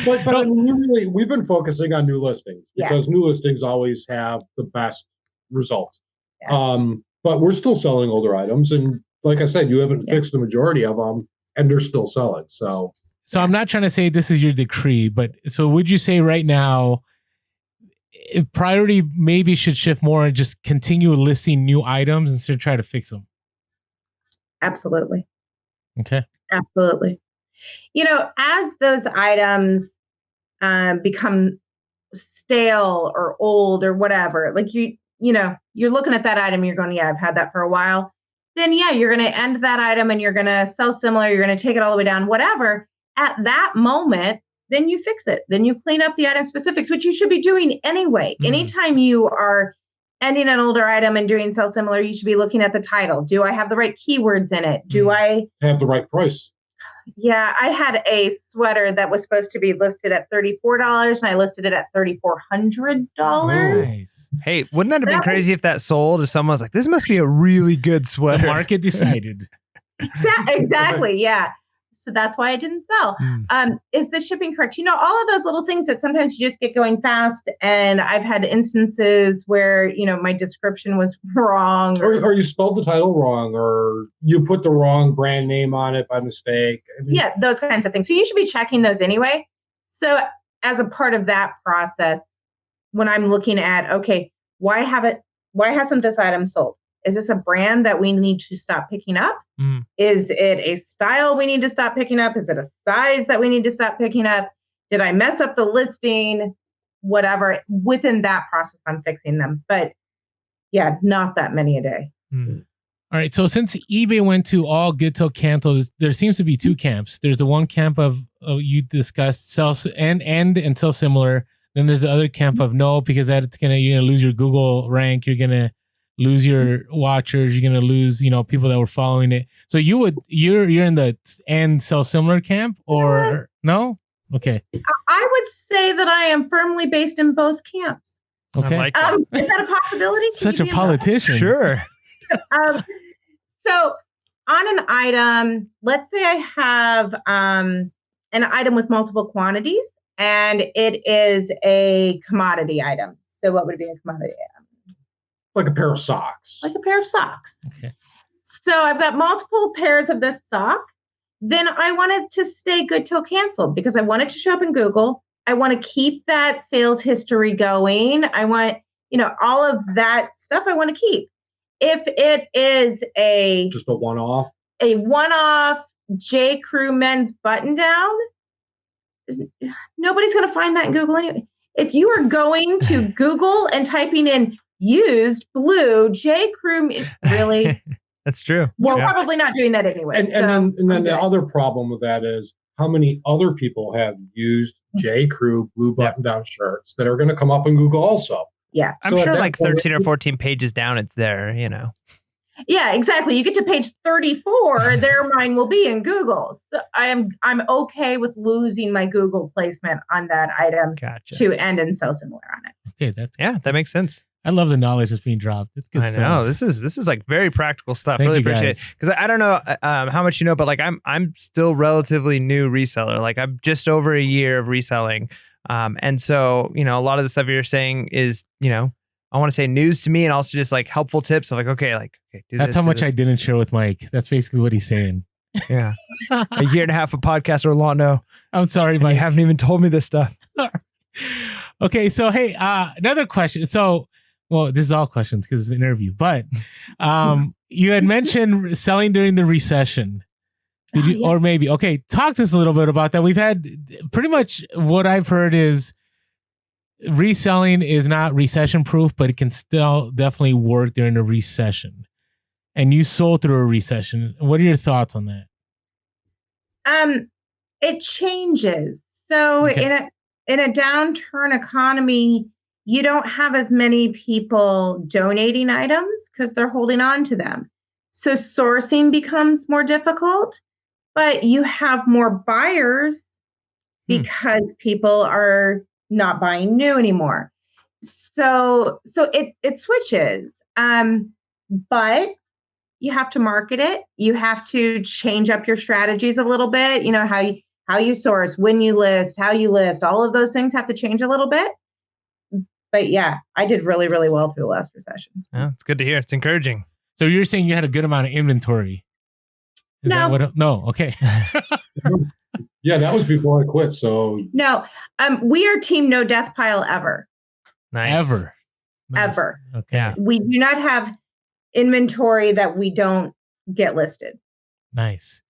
But I mean, we've been focusing on new listings because new listings always have the best results. Yeah. But we're still selling older items, and like I said, you haven't fixed the majority of them, and they're still selling. So I'm not trying to say this is your decree, but so would you say right now, if priority maybe should shift more and just continue listing new items instead of try to fix them? Absolutely. Okay. Absolutely. You know, as those items become stale or old or whatever, like you know, you're looking at that item, you're going, yeah, I've had that for a while. Then you're going to end that item and you're going to sell similar. You're going to take it all the way down, whatever. At that moment, then you fix it. Then you clean up the item specifics, which you should be doing anyway. Mm-hmm. Anytime you are ending an older item and doing sell similar, you should be looking at the title. Do I have the right keywords in it? Do I have the right price? Yeah, I had a sweater that was supposed to be listed at $34, and I listed it at $3,400. Nice. Hey, wouldn't that have been crazy if that sold? If someone was like, "This must be a really good sweater." The market decided. Exactly. Yeah. So that's why I didn't sell. Is the shipping correct? You know, all of those little things that sometimes you just get going fast. And I've had instances where, you know, my description was wrong. Or you spelled the title wrong, or you put the wrong brand name on it by mistake. I mean, yeah, those kinds of things. So you should be checking those anyway. So as a part of that process, when I'm looking at, okay, why hasn't this item sold? Is this a brand that we need to stop picking up? Is it a style we need to stop picking up? Is it a size that we need to stop picking up? Did I mess up the listing? Whatever. Within that process, I'm fixing them. But yeah, not that many a day. All right. So since eBay went to all good till cancel, there seems to be two camps. There's the one camp of you discussed sell and sell similar. Then there's the other camp of no, because you're gonna lose your Google rank. You're gonna lose your watchers. You're gonna lose, people that were following it. So you're in the and sell similar camp, or no? Okay. I would say that I am firmly based in both camps. Okay. I like that. Is that a possibility? Such a politician. Sure. So on an item, let's say I have an item with multiple quantities, and it is a commodity item. So what would be a commodity item? Like a pair of socks. Like a pair of socks. Okay. So I've got multiple pairs of this sock. Then I wanted to stay good till canceled because I want it to show up in Google. I want to keep that sales history going. I want, all of that stuff I want to keep. If it is just a one-off J. Crew men's button down, nobody's going to find that in Google anyway. If you are going to Google and typing in used blue J. Crew, really? That's true. Well, probably not doing that anyway. And then the other problem with that is how many other people have used J. Crew blue button-down shirts that are going to come up in Google also. Yeah. I'm sure like 13 or 14 pages down, it's there, Yeah, exactly. You get to page 34, there mine will be in Google. So I'm okay with losing my Google placement on that item to end and sell similar on it. Okay, that makes sense. I love the knowledge that's being dropped. It's good stuff. I know. This is like very practical stuff. Thank really you, appreciate guys. it. Because I don't know how much you know, but like I'm still relatively new reseller. Like I'm just over a year of reselling. And so, a lot of the stuff you're saying is, I want to say news to me, and also just like helpful tips of like, okay, do that's this, how do much this. I didn't share with Mike. That's basically what he's saying. Yeah. A year and a half of podcast, Orlando. I'm sorry, and Mike. You haven't even told me this stuff. Okay. So, hey, another question. So, well, this is all questions because it's an interview, but you had mentioned selling during the recession. Did you, or maybe, okay, talk to us a little bit about that. We've had pretty much what I've heard is reselling is not recession proof, but it can still definitely work during a recession. And you sold through a recession. What are your thoughts on that? It changes. So in a downturn economy, you don't have as many people donating items because they're holding on to them. So sourcing becomes more difficult, but you have more buyers because people are not buying new anymore. it switches. But you have to market it. You have to change up your strategies a little bit. You know, how you source, when you list, how you list, all of those things have to change a little bit. But yeah, I did really, really well through the last recession. Yeah, it's good to hear. It's encouraging. So you're saying you had a good amount of inventory? No. Okay. Yeah, that was before I quit. So no, we are team no death pile ever. Nice. Ever. Nice. Ever. Okay. Yeah. We do not have inventory that we don't get listed. Nice.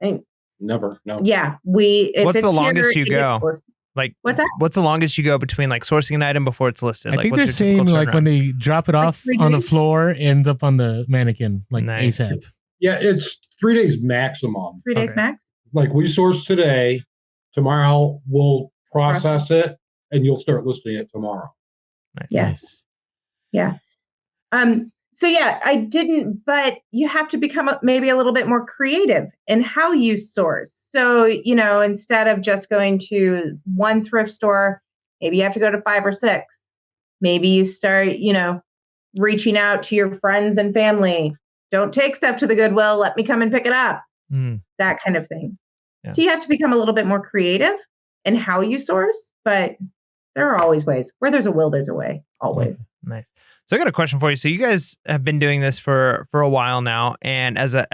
And never. No. yeah, what's the longest you go? Like, what's that? What's the longest you go between like sourcing an item before it's listed? I think they're saying like when they drop it off on the floor, ends up on the mannequin, like ASAP. Yeah, it's 3 days maximum. 3 days max. Like we source today, tomorrow we'll process it, and you'll start listing it tomorrow. Nice. Yeah. Nice. Yeah. So yeah, I didn't, but you have to become maybe a little bit more creative in how you source. So, you know, instead of just going to one thrift store, maybe you have to go to 5 or 6. Maybe you start, you know, reaching out to your friends and family. Don't take stuff to the Goodwill. Let me come and pick it up. That kind of thing. Yeah. So you have to become a little bit more creative in how you source, but there are always ways. Where there's a will, there's a way. Always. Nice. So I got a question for you. So you guys have been doing this for a while now, and as a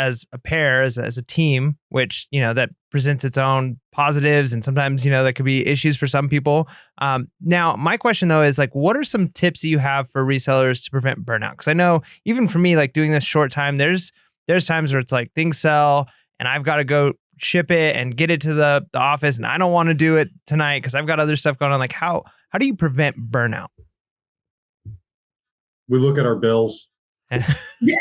pair, as a team, which, you know, that presents its own positives, and sometimes, you know, that could be issues for some people. Now, my question though is like, what are some tips that you have for resellers to prevent burnout? Because I know even for me, like doing this short time, there's times where it's like things sell, and I've got to go ship it and get it to the office, and I don't want to do it tonight because I've got other stuff going on. Like how do you prevent burnout? We look at our bills. And we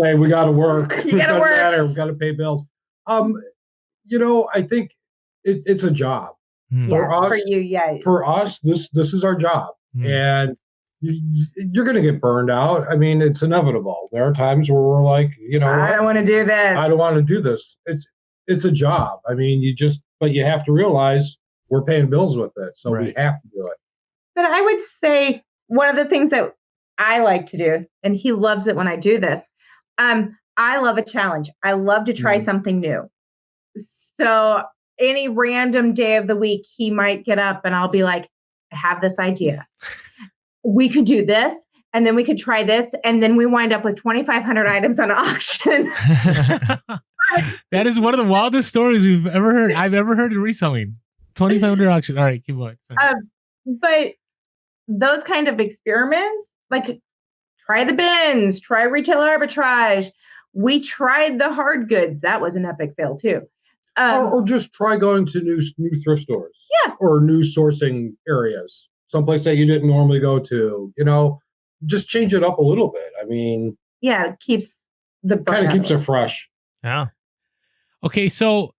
say, we got to work. You got to work. We got to pay bills. You know, I think it's a job. For you, yeah. For us, this is our job. And you're going to get burned out. I mean, it's inevitable. There are times where we're like, you know, I don't want to do this. I don't want to do this. It's a job. I mean, but you have to realize we're paying bills with it. So we have to do it. But I would say one of the things that I like to do, and he loves it when I do this, I love a challenge. I love to try something new. So any random day of the week, he might get up and I'll be like, I have this idea. We could do this, and then we could try this, and then we wind up with 2,500 items on auction. That is one of the wildest stories I've ever heard in reselling. 2,500 auction. All right, keep going. But those kind of experiments, like try the bins, try retail arbitrage. We tried the hard goods. That was an epic fail too. Or just try going to new thrift stores. Yeah. Or new sourcing areas. Someplace that you didn't normally go to. You know, just change it up a little bit. I mean, yeah, it keeps it fresh. Yeah. Okay, so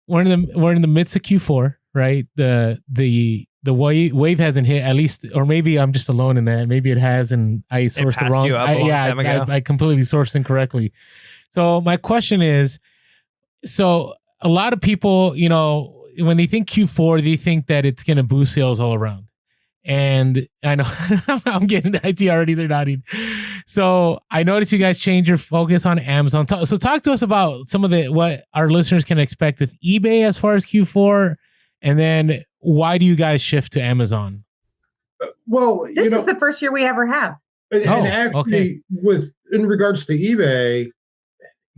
we're in the midst of Q4, right? The wave hasn't hit, at least, or maybe I'm just alone in that. Maybe it has, and I sourced the wrong. I completely sourced incorrectly. So my question is, so a lot of people, you know, when they think Q4, they think that it's going to boost sales all around. And I know I'm getting the IT already. They're nodding. So I noticed you guys change your focus on Amazon. So talk to us about some of what our listeners can expect with eBay as far as Q4. And then why do you guys shift to Amazon? Well, this is the first year we ever have. And actually, in regards to eBay,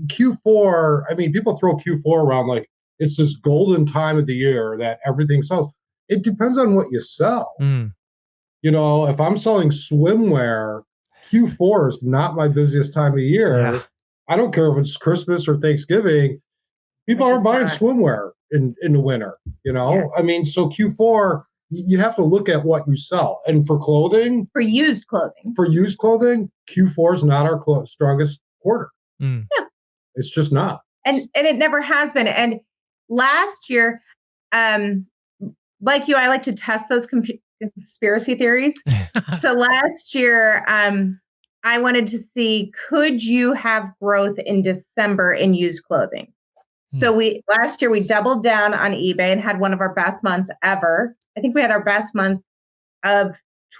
Q4, I mean, people throw Q4 around like it's this golden time of the year that everything sells. It depends on what you sell. You know, if I'm selling swimwear, Q4 is not my busiest time of year. Yeah. I don't care if it's Christmas or Thanksgiving. People aren't buying swimwear in the winter, you know? Yeah. I mean, so Q4, you have to look at what you sell. And for clothing. For used clothing, Q4 is not our strongest quarter. Yeah. It's just not. And it never has been. And last year, like you, I like to test those conspiracy theories. So last year, I wanted to see, could you have growth in December in used clothing? So last year we doubled down on eBay and had one of our best months ever. I think we had our best month of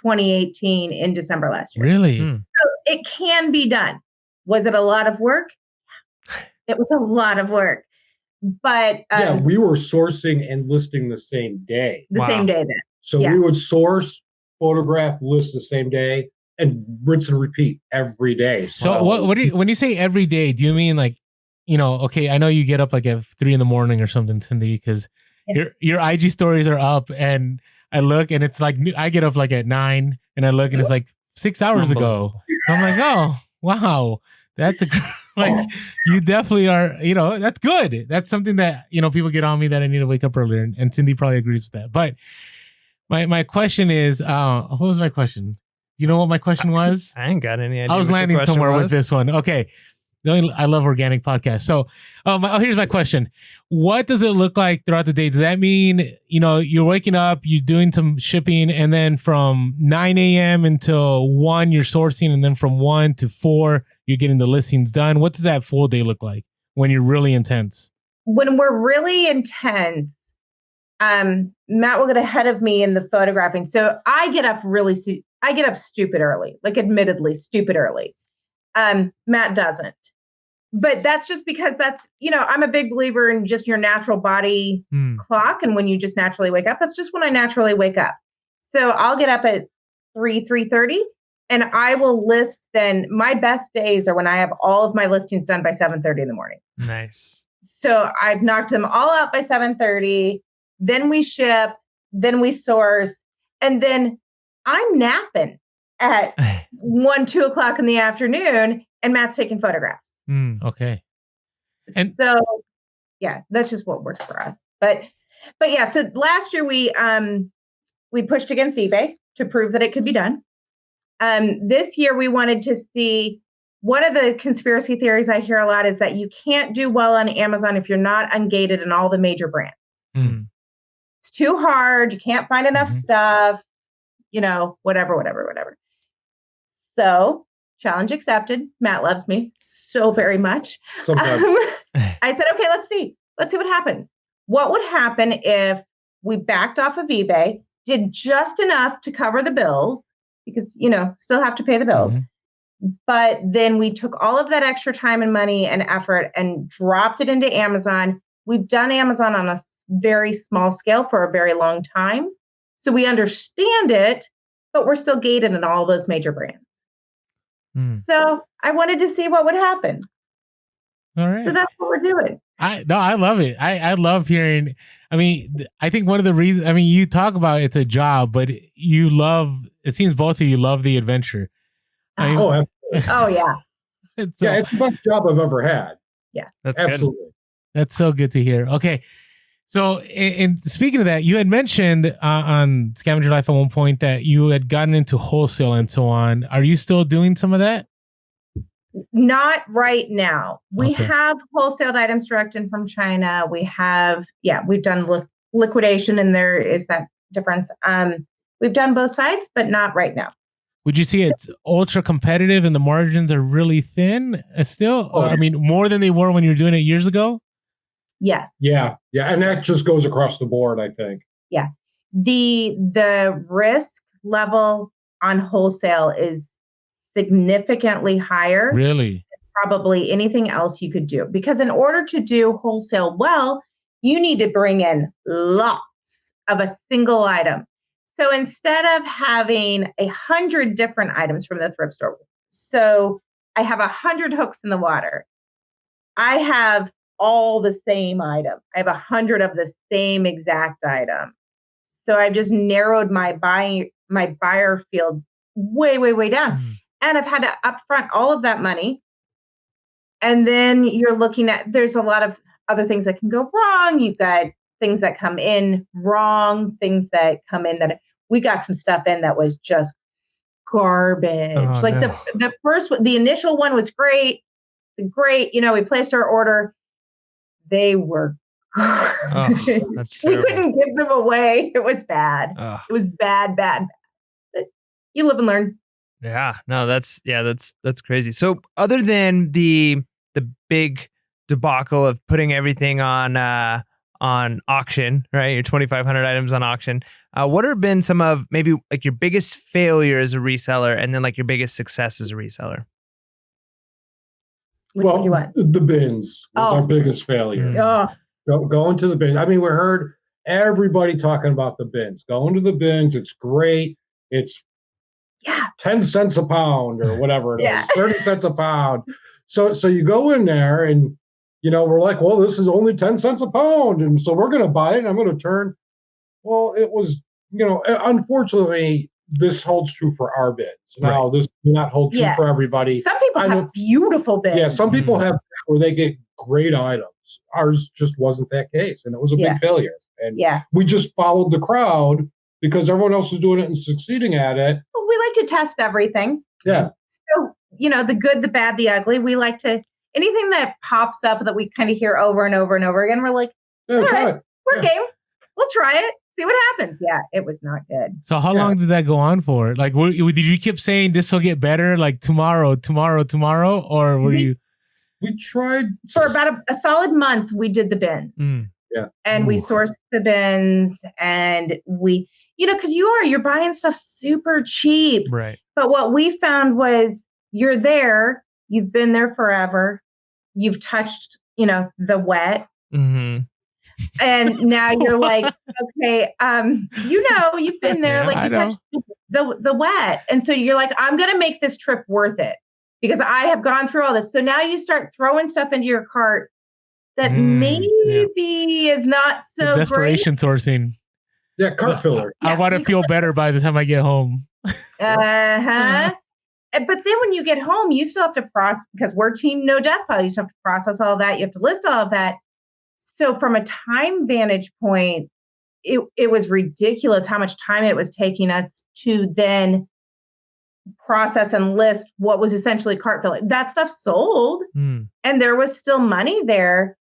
2018 in December last year. Really? So it can be done. Was it a lot of work? It was a lot of work. But we were sourcing and listing the same day. The same day then. So we would source, photograph, list the same day, and rinse and repeat every day. So what do you, when you say every day, do you mean like, okay, I know you get up like at 3 a.m. or something, Cyndi, because your IG stories are up, and I look and it's like I get up like at 9, and I look and it's like 6 hours ago. I'm like, oh wow, that's like you definitely are. That's good. That's something that people get on me that I need to wake up earlier, and Cyndi probably agrees with that. But my question is, what was my question? You know what my question was? I ain't got any idea. I was landing somewhere with this one. Okay. I love organic podcasts. So, here's my question. What does it look like throughout the day? Does that mean, you're waking up, you're doing some shipping, and then from 9 a.m. until 1, you're sourcing, and then from 1 to 4, you're getting the listings done? What does that full day look like when you're really intense? When we're really intense, Matt will get ahead of me in the photographing. So I get up stupid early, like admittedly stupid early. Matt doesn't. But that's just because I'm a big believer in just your natural body clock. And when you just naturally wake up, that's just when I naturally wake up. So I'll get up at 3:30, and I will list then. My best days are when I have all of my listings done by 7:30 in the morning. Nice. So I've knocked them all out by 7:30. Then we ship, then we source, and then I'm napping at 1, 2 o'clock in the afternoon, and Matt's taking photographs. Okay. And so, that's just what works for us. But yeah, so last year we pushed against eBay to prove that it could be done. This year we wanted to see, one of the conspiracy theories I hear a lot is that you can't do well on Amazon if you're not ungated in all the major brands. It's too hard. You can't find enough stuff, whatever. So challenge accepted. Matt loves me so very much. I said, okay, let's see what happens. What would happen if we backed off of eBay, did just enough to cover the bills, because, still have to pay the bills. But then we took all of that extra time and money and effort and dropped it into Amazon. We've done Amazon on a very small scale for a very long time. So we understand it, but we're still gated in all those major brands. So I wanted to see what would happen. All right. So that's what we're doing. I love it. I love hearing. I mean, I think one of the reasons, you talk about it's a job, but it seems both of you love the adventure. Absolutely. Oh yeah. It's the best job I've ever had. Yeah. That's absolutely good. That's so good to hear. Okay. So, and speaking of that, you had mentioned on Scavenger Life at one point that you had gotten into wholesale and so on. Are you still doing some of that? Not right now. We have wholesaled items direct in from China. We have, we've done liquidation, and there is that difference. We've done both sides, but not right now. Would you see it's ultra competitive and the margins are really thin still? More than they were when you were doing it years ago? Yes. Yeah. And that just goes across the board, I think. Yeah. The risk level on wholesale is significantly higher. Really? Than probably anything else you could do. Because in order to do wholesale well, you need to bring in lots of a single item. So instead of having 100 different items from the thrift store, so I have 100 hooks in the water. I have all the same item. I have 100 of the same exact item. So I've just narrowed my buyer field way, way, way down. And I've had to upfront all of that money. And then you're looking at, there's a lot of other things that can go wrong. You've got things that come in wrong, things that come in that we got some stuff in that was just garbage. The initial one was great. We placed our order. They were that's we couldn't give them away. It was bad. It was bad. But you live and learn. Yeah, no, that's crazy. So other than the big debacle of putting everything on on auction, right? Your 2,500 items on auction. What have been some of maybe like your biggest failure as a reseller, and then like your biggest success as a reseller? Which one do you want? The bins was our biggest failure. Going to the bins. I mean, we heard everybody talking about the bins. Going to the bins, it's great. It's 10 cents a pound or whatever it is, 30 cents a pound. So you go in there and, we're like, well, this is only 10 cents a pound. And so we're going to buy it and I'm going to turn. Well, it was, unfortunately, this holds true for our bins. Now, this may not hold true for everybody. Some people have beautiful bins. Yeah, some people have where they get great items. Ours just wasn't that case, and it was a big failure. And we just followed the crowd because everyone else was doing it and succeeding at it. Well, we like to test everything. Yeah. So, the good, the bad, the ugly. We like to, anything that pops up that we kind of hear over and over and over again, we're like, all right, we're game. We'll try it. See what happens. Yeah, it was not good. So how long did that go on for? Like, did you keep saying this will get better, like tomorrow, or were you? We tried for about a solid month. We did the bins. And we sourced the bins, and we, because you're buying stuff super cheap, right? But what we found was you're there, you've been there forever, you've touched, the wet. Mm-hmm. And now you're like, okay, you've been there, like you touched the wet. And so you're like, I'm going to make this trip worth it because I have gone through all this. So now you start throwing stuff into your cart that maybe is not so the desperation sourcing. Yeah, cart filler. I want to feel better by the time I get home. But then when you get home, you still have to process, because we're team no death pile. You still have to process all that. You have to list all of that. So from a time vantage point, it was ridiculous how much time it was taking us to then process and list what was essentially cart filling. That stuff sold and there was still money there,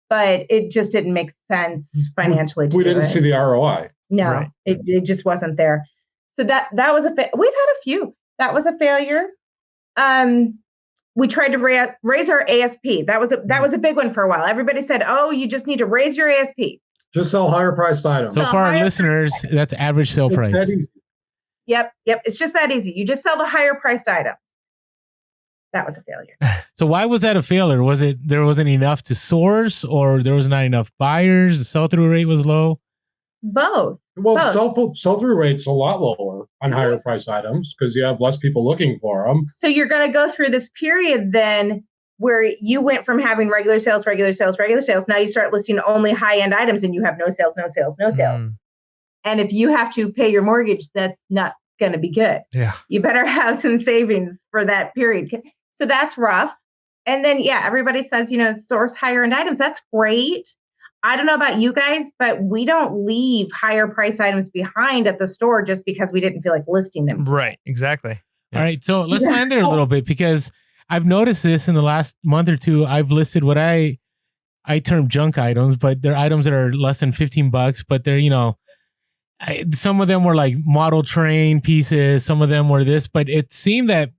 but it just didn't make sense financially. We didn't see the ROI. No, it just wasn't there. So that was we've had a few. That was a failure. We tried to raise our ASP. That was a big one for a while. Everybody said, "Oh, you just need to raise your ASP. Just sell higher priced items." So for our listeners, that's average sale price. Yep. It's just that easy. You just sell the higher priced items. That was a failure. So why was that a failure? Was it there wasn't enough to source, or there was not enough buyers? The sell through rate was low. Both. Well, sell through rate's a lot lower on higher price items because you have less people looking for them. So you're going to go through this period then where you went from having regular sales. Now you start listing only high end items and you have no sales. And if you have to pay your mortgage, that's not going to be good. Yeah. You better have some savings for that period. So that's rough. And then, everybody says, source higher end items. That's great. I don't know about you guys, but we don't leave higher price items behind at the store just because we didn't feel like listing them. Right. Exactly. All right. So let's land there a little bit, because I've noticed this in the last month or two. I've listed what I term junk items, but they're items that are less than $15, but they're, some of them were like model train pieces. Some of them were this, but it seemed that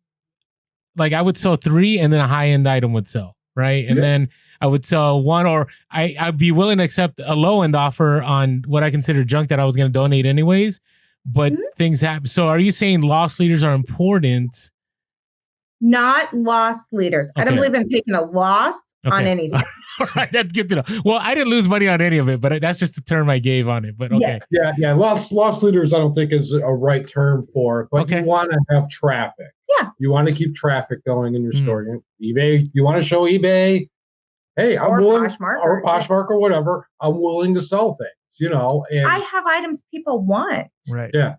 like I would sell 3 and then a high end item would sell. Right. And then I would sell 1, or I'd be willing to accept a low end offer on what I consider junk that I was going to donate anyways, but things happen. So are you saying loss leaders are important? Not loss leaders. Okay. I don't believe in taking a loss on anything. All right, that's good to know. Well, I didn't lose money on any of it, but that's just the term I gave on it. But okay. Yeah. Loss leaders, I don't think is a right term for it, but you want to have traffic. Yeah. You want to keep traffic going in your store. eBay, you want to show eBay, hey, I'm willing, or Poshmark or whatever, I'm willing to sell things, and I have items people want. Right. Yeah.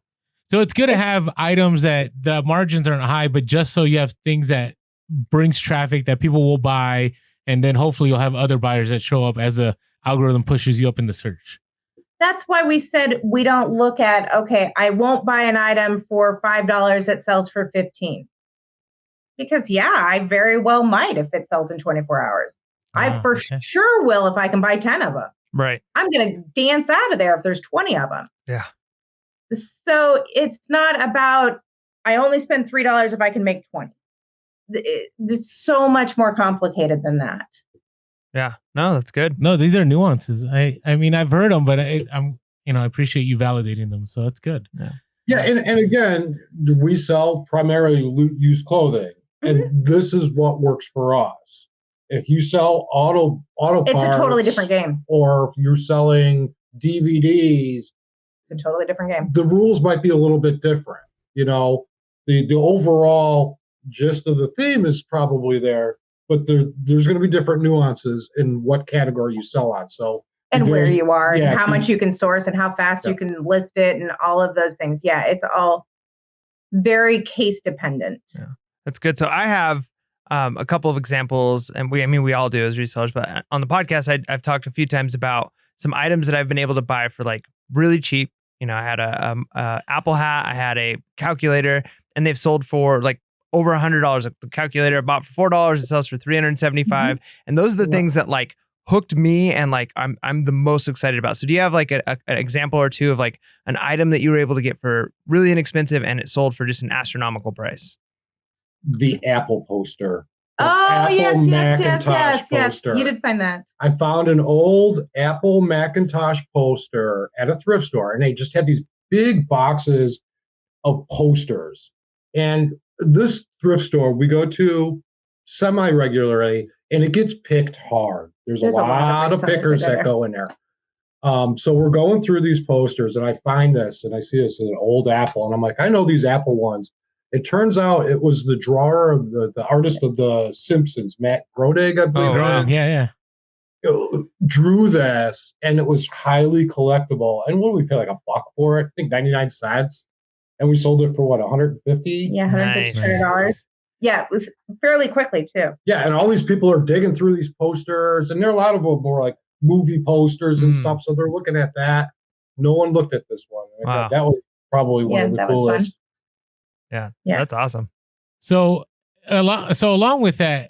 So it's good to have items that the margins aren't high, but just so you have things that brings traffic that people will buy. And then hopefully you'll have other buyers that show up as the algorithm pushes you up in the search. That's why we said we don't look at, okay, I won't buy an item for $5 that sells for $15. Because I very well might if it sells in 24 hours. I for sure will if I can buy 10 of them. Right. I'm going to dance out of there if there's 20 of them. Yeah. So it's not about, I only spend $3 if I can make 20. It's so much more complicated than that. Yeah. No, that's good. No, these are nuances. I mean, I've heard them, but I appreciate you validating them. So that's good. Yeah, and again, we sell primarily used clothing, and this is what works for us. If you sell auto It's parts, a totally different game. or if you're selling DVDs, It's a totally different game. the rules might be a little bit different. You know, the overall gist of the theme is probably there, but there's going to be different nuances in what category you sell on. So And where you are, yeah, and how much you can source, and how fast you can list it, and all of those things. Yeah, it's all very case dependent. Yeah, that's good. So I have a couple of examples, and we all do as resellers. But on the podcast, I've talked a few times about some items that I've been able to buy for like really cheap. I had a Apple hat, I had a calculator, and they've sold for like over $100. Like the calculator I bought for $4, it sells for $375, and those are the things that like hooked me and like I'm the most excited about. So do you have like an example or two of like an item that you were able to get for really inexpensive and it sold for just an astronomical price? The Apple poster. The Oh, Apple yes. Macintosh poster. You did find that. I found an old Apple Macintosh poster at a thrift store, and they just had these big boxes of posters. And this thrift store we go to semi-regularly, and it gets picked hard. There's a lot of pickers that go in there. So we're going through these posters, and I find this, and I see this as an old Apple, and I'm like, I know these Apple ones. It turns out it was the drawer of the artist of The Simpsons, Matt Groening, I believe. Yeah. Drew this, and it was highly collectible. And what did we pay, like $1 for it? I think 99 cents. And we sold it for what, 150? Yeah, $150. Nice. Yeah, it was fairly quickly too. Yeah, and all these people are digging through these posters, and there are a lot of them more like movie posters and stuff. So they're looking at that. No one looked at this one. I thought that was probably one of the coolest. Yeah, that's awesome. So along with that,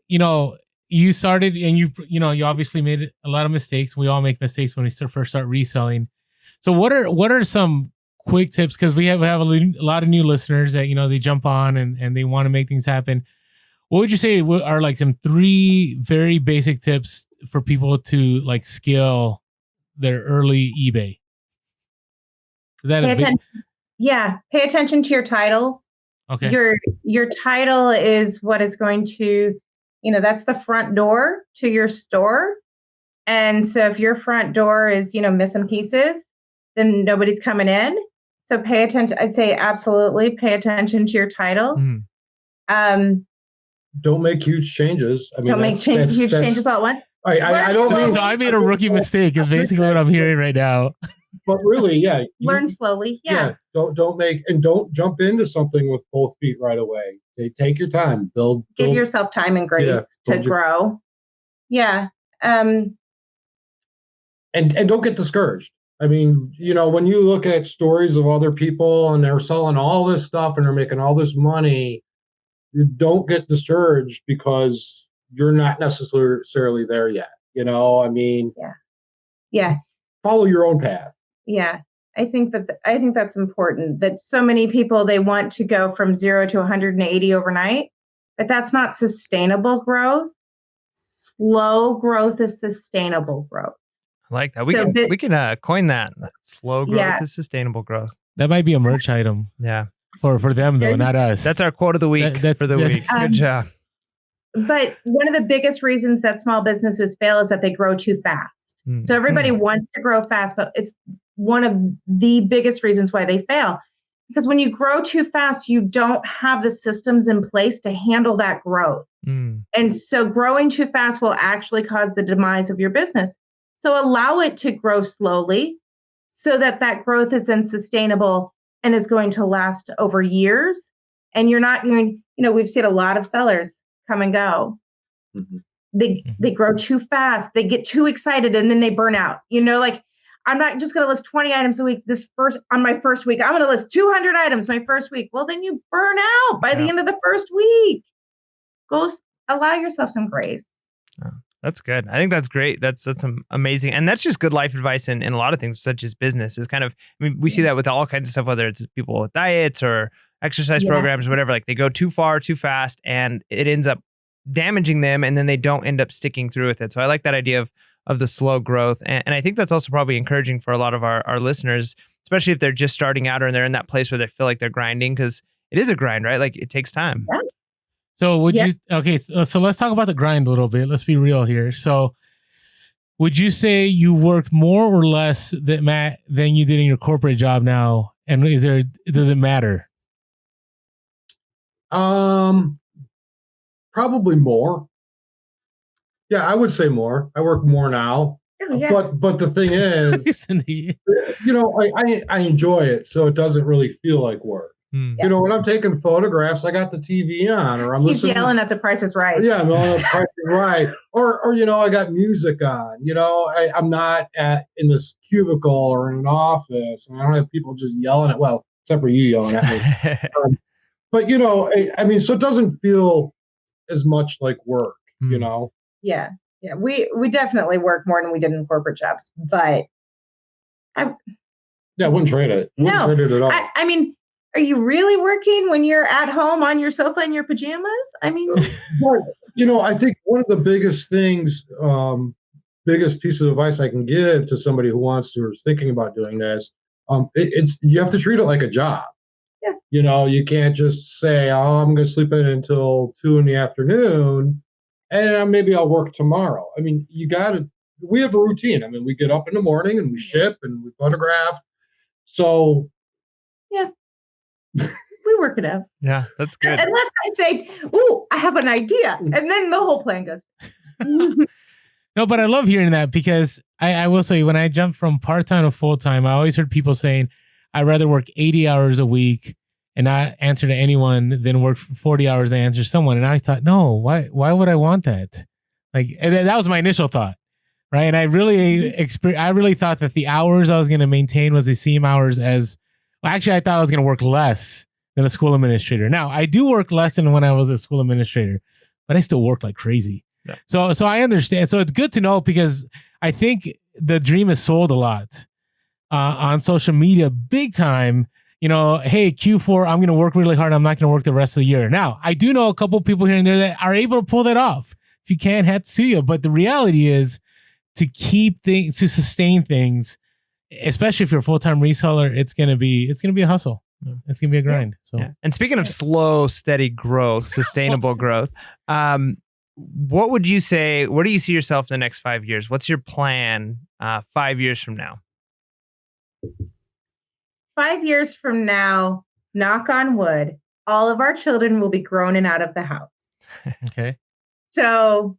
you started and you obviously made a lot of mistakes. We all make mistakes when we first start reselling. So what are some quick tips? Because we have a lot of new listeners that they jump on and they want to make things happen. What would you say are like some 3 very basic tips for people to like scale their early eBay? Is that pay attention to your titles. Okay. Your title is what is going to, that's the front door to your store. And so if your front door is, missing pieces, then nobody's coming in. So pay attention. I'd say absolutely pay attention to your titles. Don't make huge changes. I mean, don't make huge changes all at once. I don't. So I made a rookie mistake. Is basically what I'm hearing right now. But really, yeah. Learn slowly. Yeah. Don't jump into something with both feet right away. Take your time. Give yourself time and grace to grow. Yeah. And don't get discouraged. I mean, when you look at stories of other people and they're selling all this stuff and they're making all this money, you don't get discouraged because you're not necessarily there yet. I mean, yeah. Follow your own path. Yeah. I think that's important, that so many people, they want to go from 0 to 180 overnight, but that's not sustainable growth. Slow growth is sustainable growth. I like that. We can coin that. Slow growth is sustainable growth. That might be a merch item. Yeah. For them though, not us. That's our quote of the week for the week. Good job. But one of the biggest reasons that small businesses fail is that they grow too fast. So everybody wants to grow fast, but it's one of the biggest reasons why they fail. Because when you grow too fast, you don't have the systems in place to handle that growth. And so growing too fast will actually cause the demise of your business. So allow it to grow slowly so that growth is then sustainable and is going to last over years. And you're not going, we've seen a lot of sellers come and go. They grow too fast. They get too excited and then they burn out. I'm not just going to list 20 items a week on my first week. I'm going to list 200 items my first week. Well, then you burn out by the end of the first week. Allow yourself some grace. Oh, that's good. I think that's great. That's amazing. And that's just good life advice in a lot of things, such as business is kind of, we see that with all kinds of stuff, whether it's people with diets or exercise programs or whatever, like they go too far, too fast, and it ends up damaging them, and then they don't end up sticking through with it. So I like that idea of the slow growth. And I think that's also probably encouraging for a lot of our listeners, especially if they're just starting out or they're in that place where they feel like they're grinding, because it is a grind, right? Like it takes time. Yeah. So so let's talk about the grind a little bit. Let's be real here. So would you say you work more or less than you did in your corporate job now? And does it matter? Probably more. Yeah, I would say more. I work more now. Oh, yeah. But the thing is, I enjoy it, so it doesn't really feel like work. Yeah. When I'm taking photographs, I got the TV on, or I'm listening. He's yelling at The Price is Right. Yeah, I'm yelling at The Price is Right. Or I got music on. I'm not in this cubicle or in an office, and I don't have people just yelling at. Well, except for you yelling at me. But so it doesn't feel as much like work. Yeah. Yeah. We definitely work more than we did in corporate jobs, but I wouldn't trade it. Wouldn't trade it at all. I mean, are you really working when you're at home on your sofa in your pajamas? I mean, I think one of the biggest things, biggest piece of advice I can give to somebody who wants to or is thinking about doing this, it's you have to treat it like a job. Yeah. You can't just say, "Oh, I'm going to sleep in until 2 p.m. and maybe I'll work tomorrow." I mean, we have a routine. I mean, we get up in the morning and we ship and we photograph. So, yeah, we work it out. Yeah, that's good. Unless I say, "Ooh, I have an idea," and then the whole plan goes. No, but I love hearing that, because I will say, when I jumped from part-time to full-time, I always heard people saying, I'd rather work 80 hours a week and not answer to anyone than work 40 hours and answer someone. And I thought, no, why would I want that? Like, that was my initial thought, right? And I really thought that the hours I was going to maintain was the same hours as, well, actually, I thought I was going to work less than a school administrator. Now, I do work less than when I was a school administrator, but I still work like crazy. Yeah. So I understand. So it's good to know, because I think the dream is sold a lot on social media, big time. Hey, Q4, I'm going to work really hard. I'm not going to work the rest of the year. Now, I do know a couple people here and there that are able to pull that off. If you can't, hats to you. But the reality is, to sustain things, especially if you're a full-time reseller, it's going to be a hustle. It's going to be a grind. So, And speaking of slow, steady growth, sustainable growth, what would you say? Where do you see yourself in the next 5 years? What's your plan 5 years from now? 5 years from now, knock on wood, all of our children will be grown and out of the house. Okay. So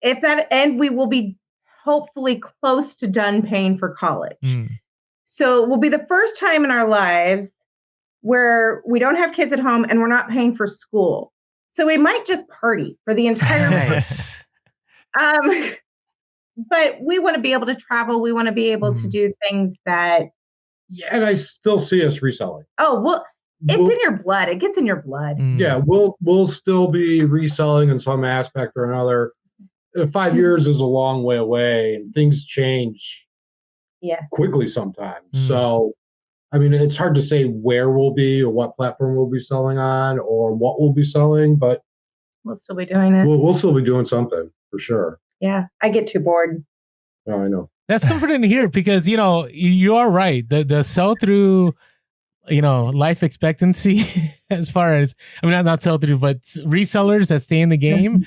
we will be hopefully close to done paying for college. So it will be the first time in our lives where we don't have kids at home and we're not paying for school. So we might just party for the entire Nice. But we want to be able to travel. We want to be able to do things that. Yeah, and I still see us reselling. Oh, well, it's in your blood. It gets in your blood. Yeah, we'll still be reselling in some aspect or another. 5 years is a long way away, and things change quickly sometimes. So, I mean, it's hard to say where we'll be or what platform we'll be selling on or what we'll be selling, but we'll still be doing it. We'll still be doing something for sure. Yeah, I get too bored. Oh, I know. That's comforting to hear, because you are right. The sell through, life expectancy, as far as, I mean, not sell through, but resellers that stay in the game.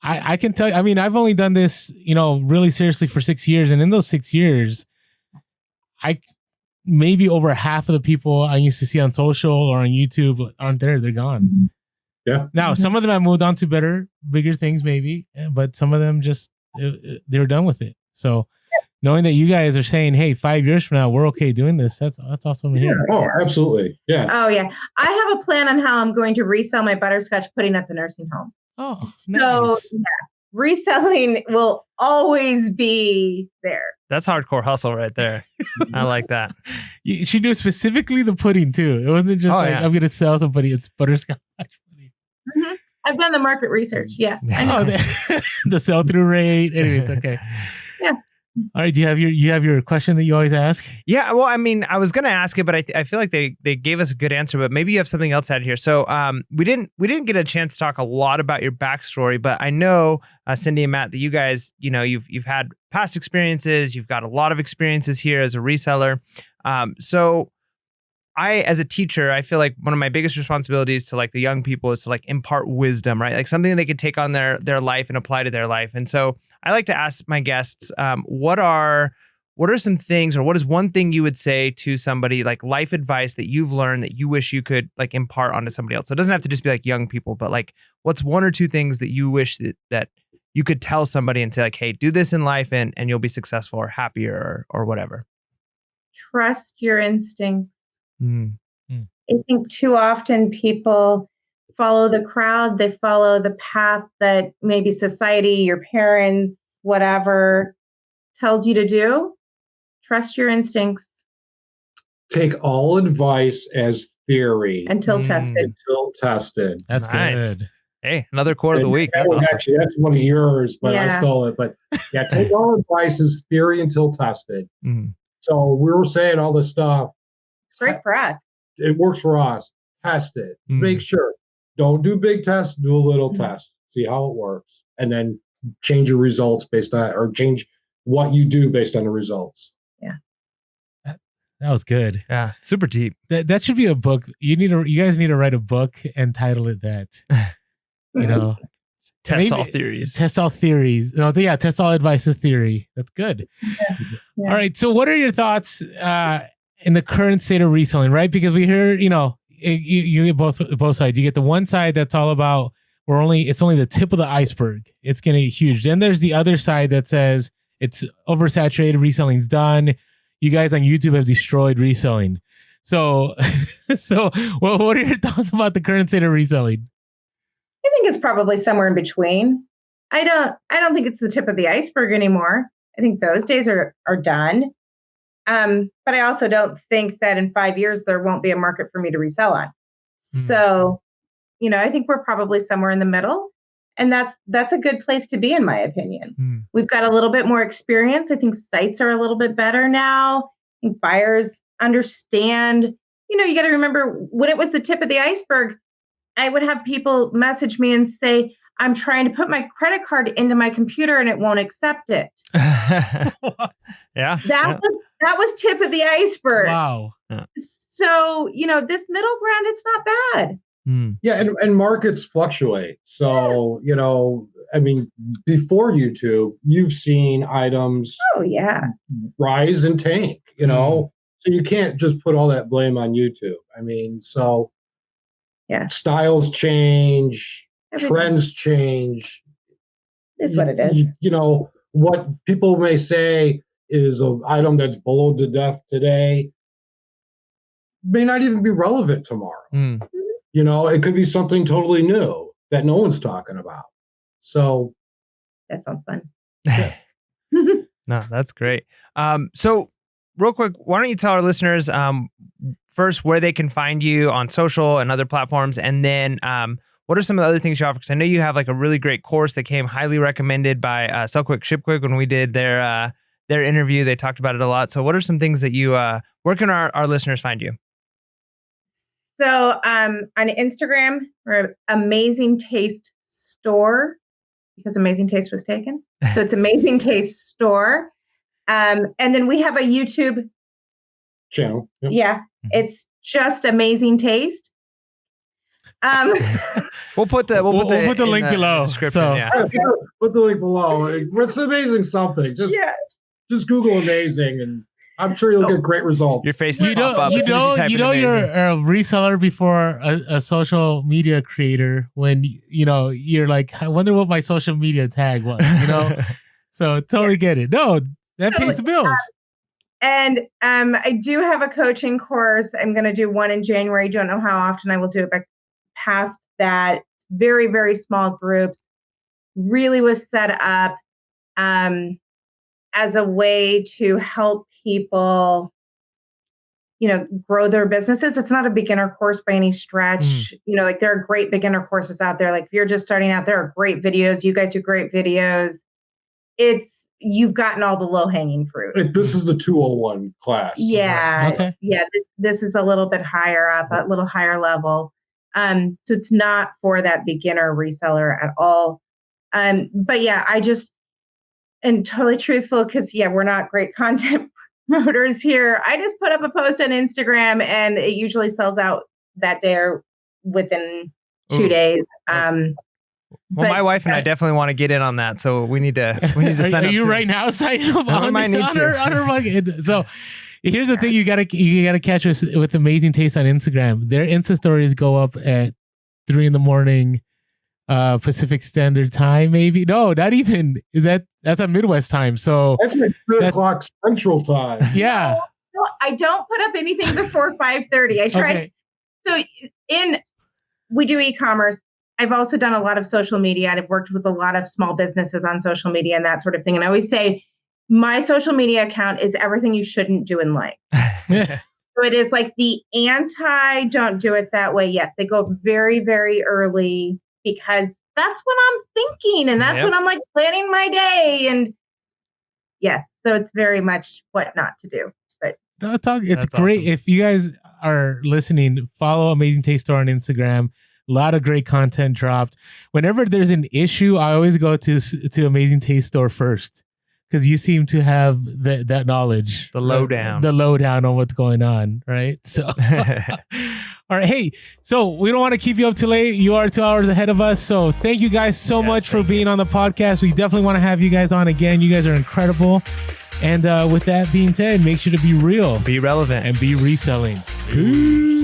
I can tell you, I mean, I've only done this, really seriously for 6 years, and in those 6 years, maybe over half of the people I used to see on social or on YouTube aren't there. They're gone. Yeah. Now, some of them have moved on to bigger things, maybe, but some of them just they're done with it. So, knowing that you guys are saying, "Hey, 5 years from now, we're okay doing this," that's awesome to hear. Oh, absolutely. Yeah. Oh, yeah. I have a plan on how I'm going to resell my butterscotch pudding at the nursing home. Oh, so nice. Reselling will always be there. That's hardcore hustle right there. I like that. She knew specifically the pudding too. It wasn't just I'm going to sell somebody. It's butterscotch pudding. Mm-hmm. I've done the market research. Yeah. The sell-through rate. Anyways, okay. Yeah. All right. Do you have your question that you always ask? Yeah, well, I mean, I was gonna ask it, but I feel like they gave us a good answer. But maybe you have something else out here. So, we didn't get a chance to talk a lot about your backstory, but I know, Cyndi and Matt, that you guys, you've had past experiences. You've got a lot of experiences here as a reseller. So as a teacher, I feel like one of my biggest responsibilities to like the young people is to like impart wisdom, right? Like something they could take on their life and apply to their life. And so I like to ask my guests, what are some things, or what is one thing you would say to somebody, like life advice that you've learned that you wish you could like impart onto somebody else? So it doesn't have to just be like young people, but like what's one or two things that you wish that you could tell somebody and say like, hey, do this in life and you'll be successful or happier or whatever. Trust your instincts. Mm. I think too often people follow the crowd. They follow the path that maybe society, your parents, whatever tells you to do. Trust your instincts Take all advice as theory until tested. That's Nice. good. Hey, another quote of the week. That That's was awesome. actually, that's one of yours, but I Yeah. stole it. But yeah, take all advice as theory until tested. Mhm. So we were saying all this stuff. It's great for us. It works for us. Test it. Mm. Make sure. Don't do big tests. Do a little Mm. test. See how it works, and then change your results based on, or change what you do based on the results. That was good. Yeah, super deep. That should be a book. You guys need to write a book and title it that. Test all Maybe- theories. Test all theories. No, yeah, test all advice is theory. That's good. Yeah. All right. So, what are your thoughts in the current state of reselling? Right, because we hear, you get both sides. You get the one side that's all about it's only the tip of the iceberg. It's gonna get huge. Then there's the other side that says it's oversaturated. Reselling's done. You guys on YouTube have destroyed reselling. So, what are your thoughts about the current state of reselling? I think it's probably somewhere in between. I don't think it's the tip of the iceberg anymore. I think those days are done. But I also don't think that in 5 years there won't be a market for me to resell on. So, I think we're probably somewhere in the middle, and that's a good place to be, in my opinion. We've got a little bit more experience. I think sites are a little bit better now. I think buyers understand. You got to remember, when it was the tip of the iceberg, I would have people message me and say, I'm trying to put my credit card into my computer and it won't accept it. Yeah. That was tip of the iceberg. Wow. So, this middle ground, it's not bad. Yeah, and markets fluctuate. So, I mean, before YouTube, you've seen items Oh, yeah. rise and tank, So you can't just put all that blame on YouTube. I mean, so Yeah. styles change, Everything. trends change. Is what it is. What people may say is an item that's below to death today may not even be relevant tomorrow. It could be something totally new that no one's talking about. So That sounds fun. No, that's great. So real quick, why don't you tell our listeners first where they can find you on social and other platforms, and then what are some of the other things you offer? Because I know you have like a really great course that came highly recommended by Sell Quick, Ship Quick when we did their interview. They talked about it a lot. So what are some things that you where can our listeners find you? So on Instagram, we're Amazing Taste Store, because Amazing Taste was taken. So it's Amazing Taste Store. And then we have a YouTube channel. Yep. Yeah, it's just Amazing Taste. We'll put the link below. Description. So. Yeah. Put the link below. It's amazing something. Just Google amazing, and I'm sure you'll get great results. Your face You know, pop up as soon as you type in you're amazing. a reseller before a social media creator when you're like, I wonder what my social media tag was, So totally get it. No, that pays the bills. And I do have a coaching course. I'm going to do one in January. Don't know how often I will do it, but past that, very, very small groups. Really was set up as a way to help people, grow their businesses. It's not a beginner course by any stretch. Like there are great beginner courses out there. Like if you're just starting out, there are great videos. You guys do great videos. It's you've gotten all the low hanging fruit. This is the 201 class. Yeah. Okay. Yeah. This is a little bit higher up, a little higher level. So it's not for that beginner reseller at all. But yeah, I just am totally truthful because we're not great content promoters here. I just put up a post on Instagram and it usually sells out that day or within 2 days. Well, my wife and I definitely want to get in on that, so we need to sign up. Are you soon. right now signing up on her? So here's the thing: you gotta catch us with Amazing Taste on Instagram. Their Insta stories go up at 3 a.m. Pacific Standard Time. Maybe no, not even. That's a Midwest time? So that's like 3 o'clock Central Time. Yeah. No, I don't put up anything before 5:30. I try. Okay. So we do e-commerce. I've also done a lot of social media, and I've worked with a lot of small businesses on social media and that sort of thing. And I always say, my social media account is everything you shouldn't do in life. So it is like the anti, don't do it that way. Yes, they go very, very early because that's when I'm thinking and that's when I'm like planning my day. And yes, so it's very much what not to do. But it's great. Awesome. If you guys are listening, follow Amazing Taste Store on Instagram. A lot of great content dropped. Whenever there's an issue, I always go to Amazing Taste Store first because you seem to have that knowledge, the lowdown on what's going on, right? So, all right, hey, so we don't want to keep you up too late. You are 2 hours ahead of us, so thank you guys so much for being on the podcast. We definitely want to have you guys on again. You guys are incredible. And with that being said, make sure to be real, be relevant, and be reselling. Peace.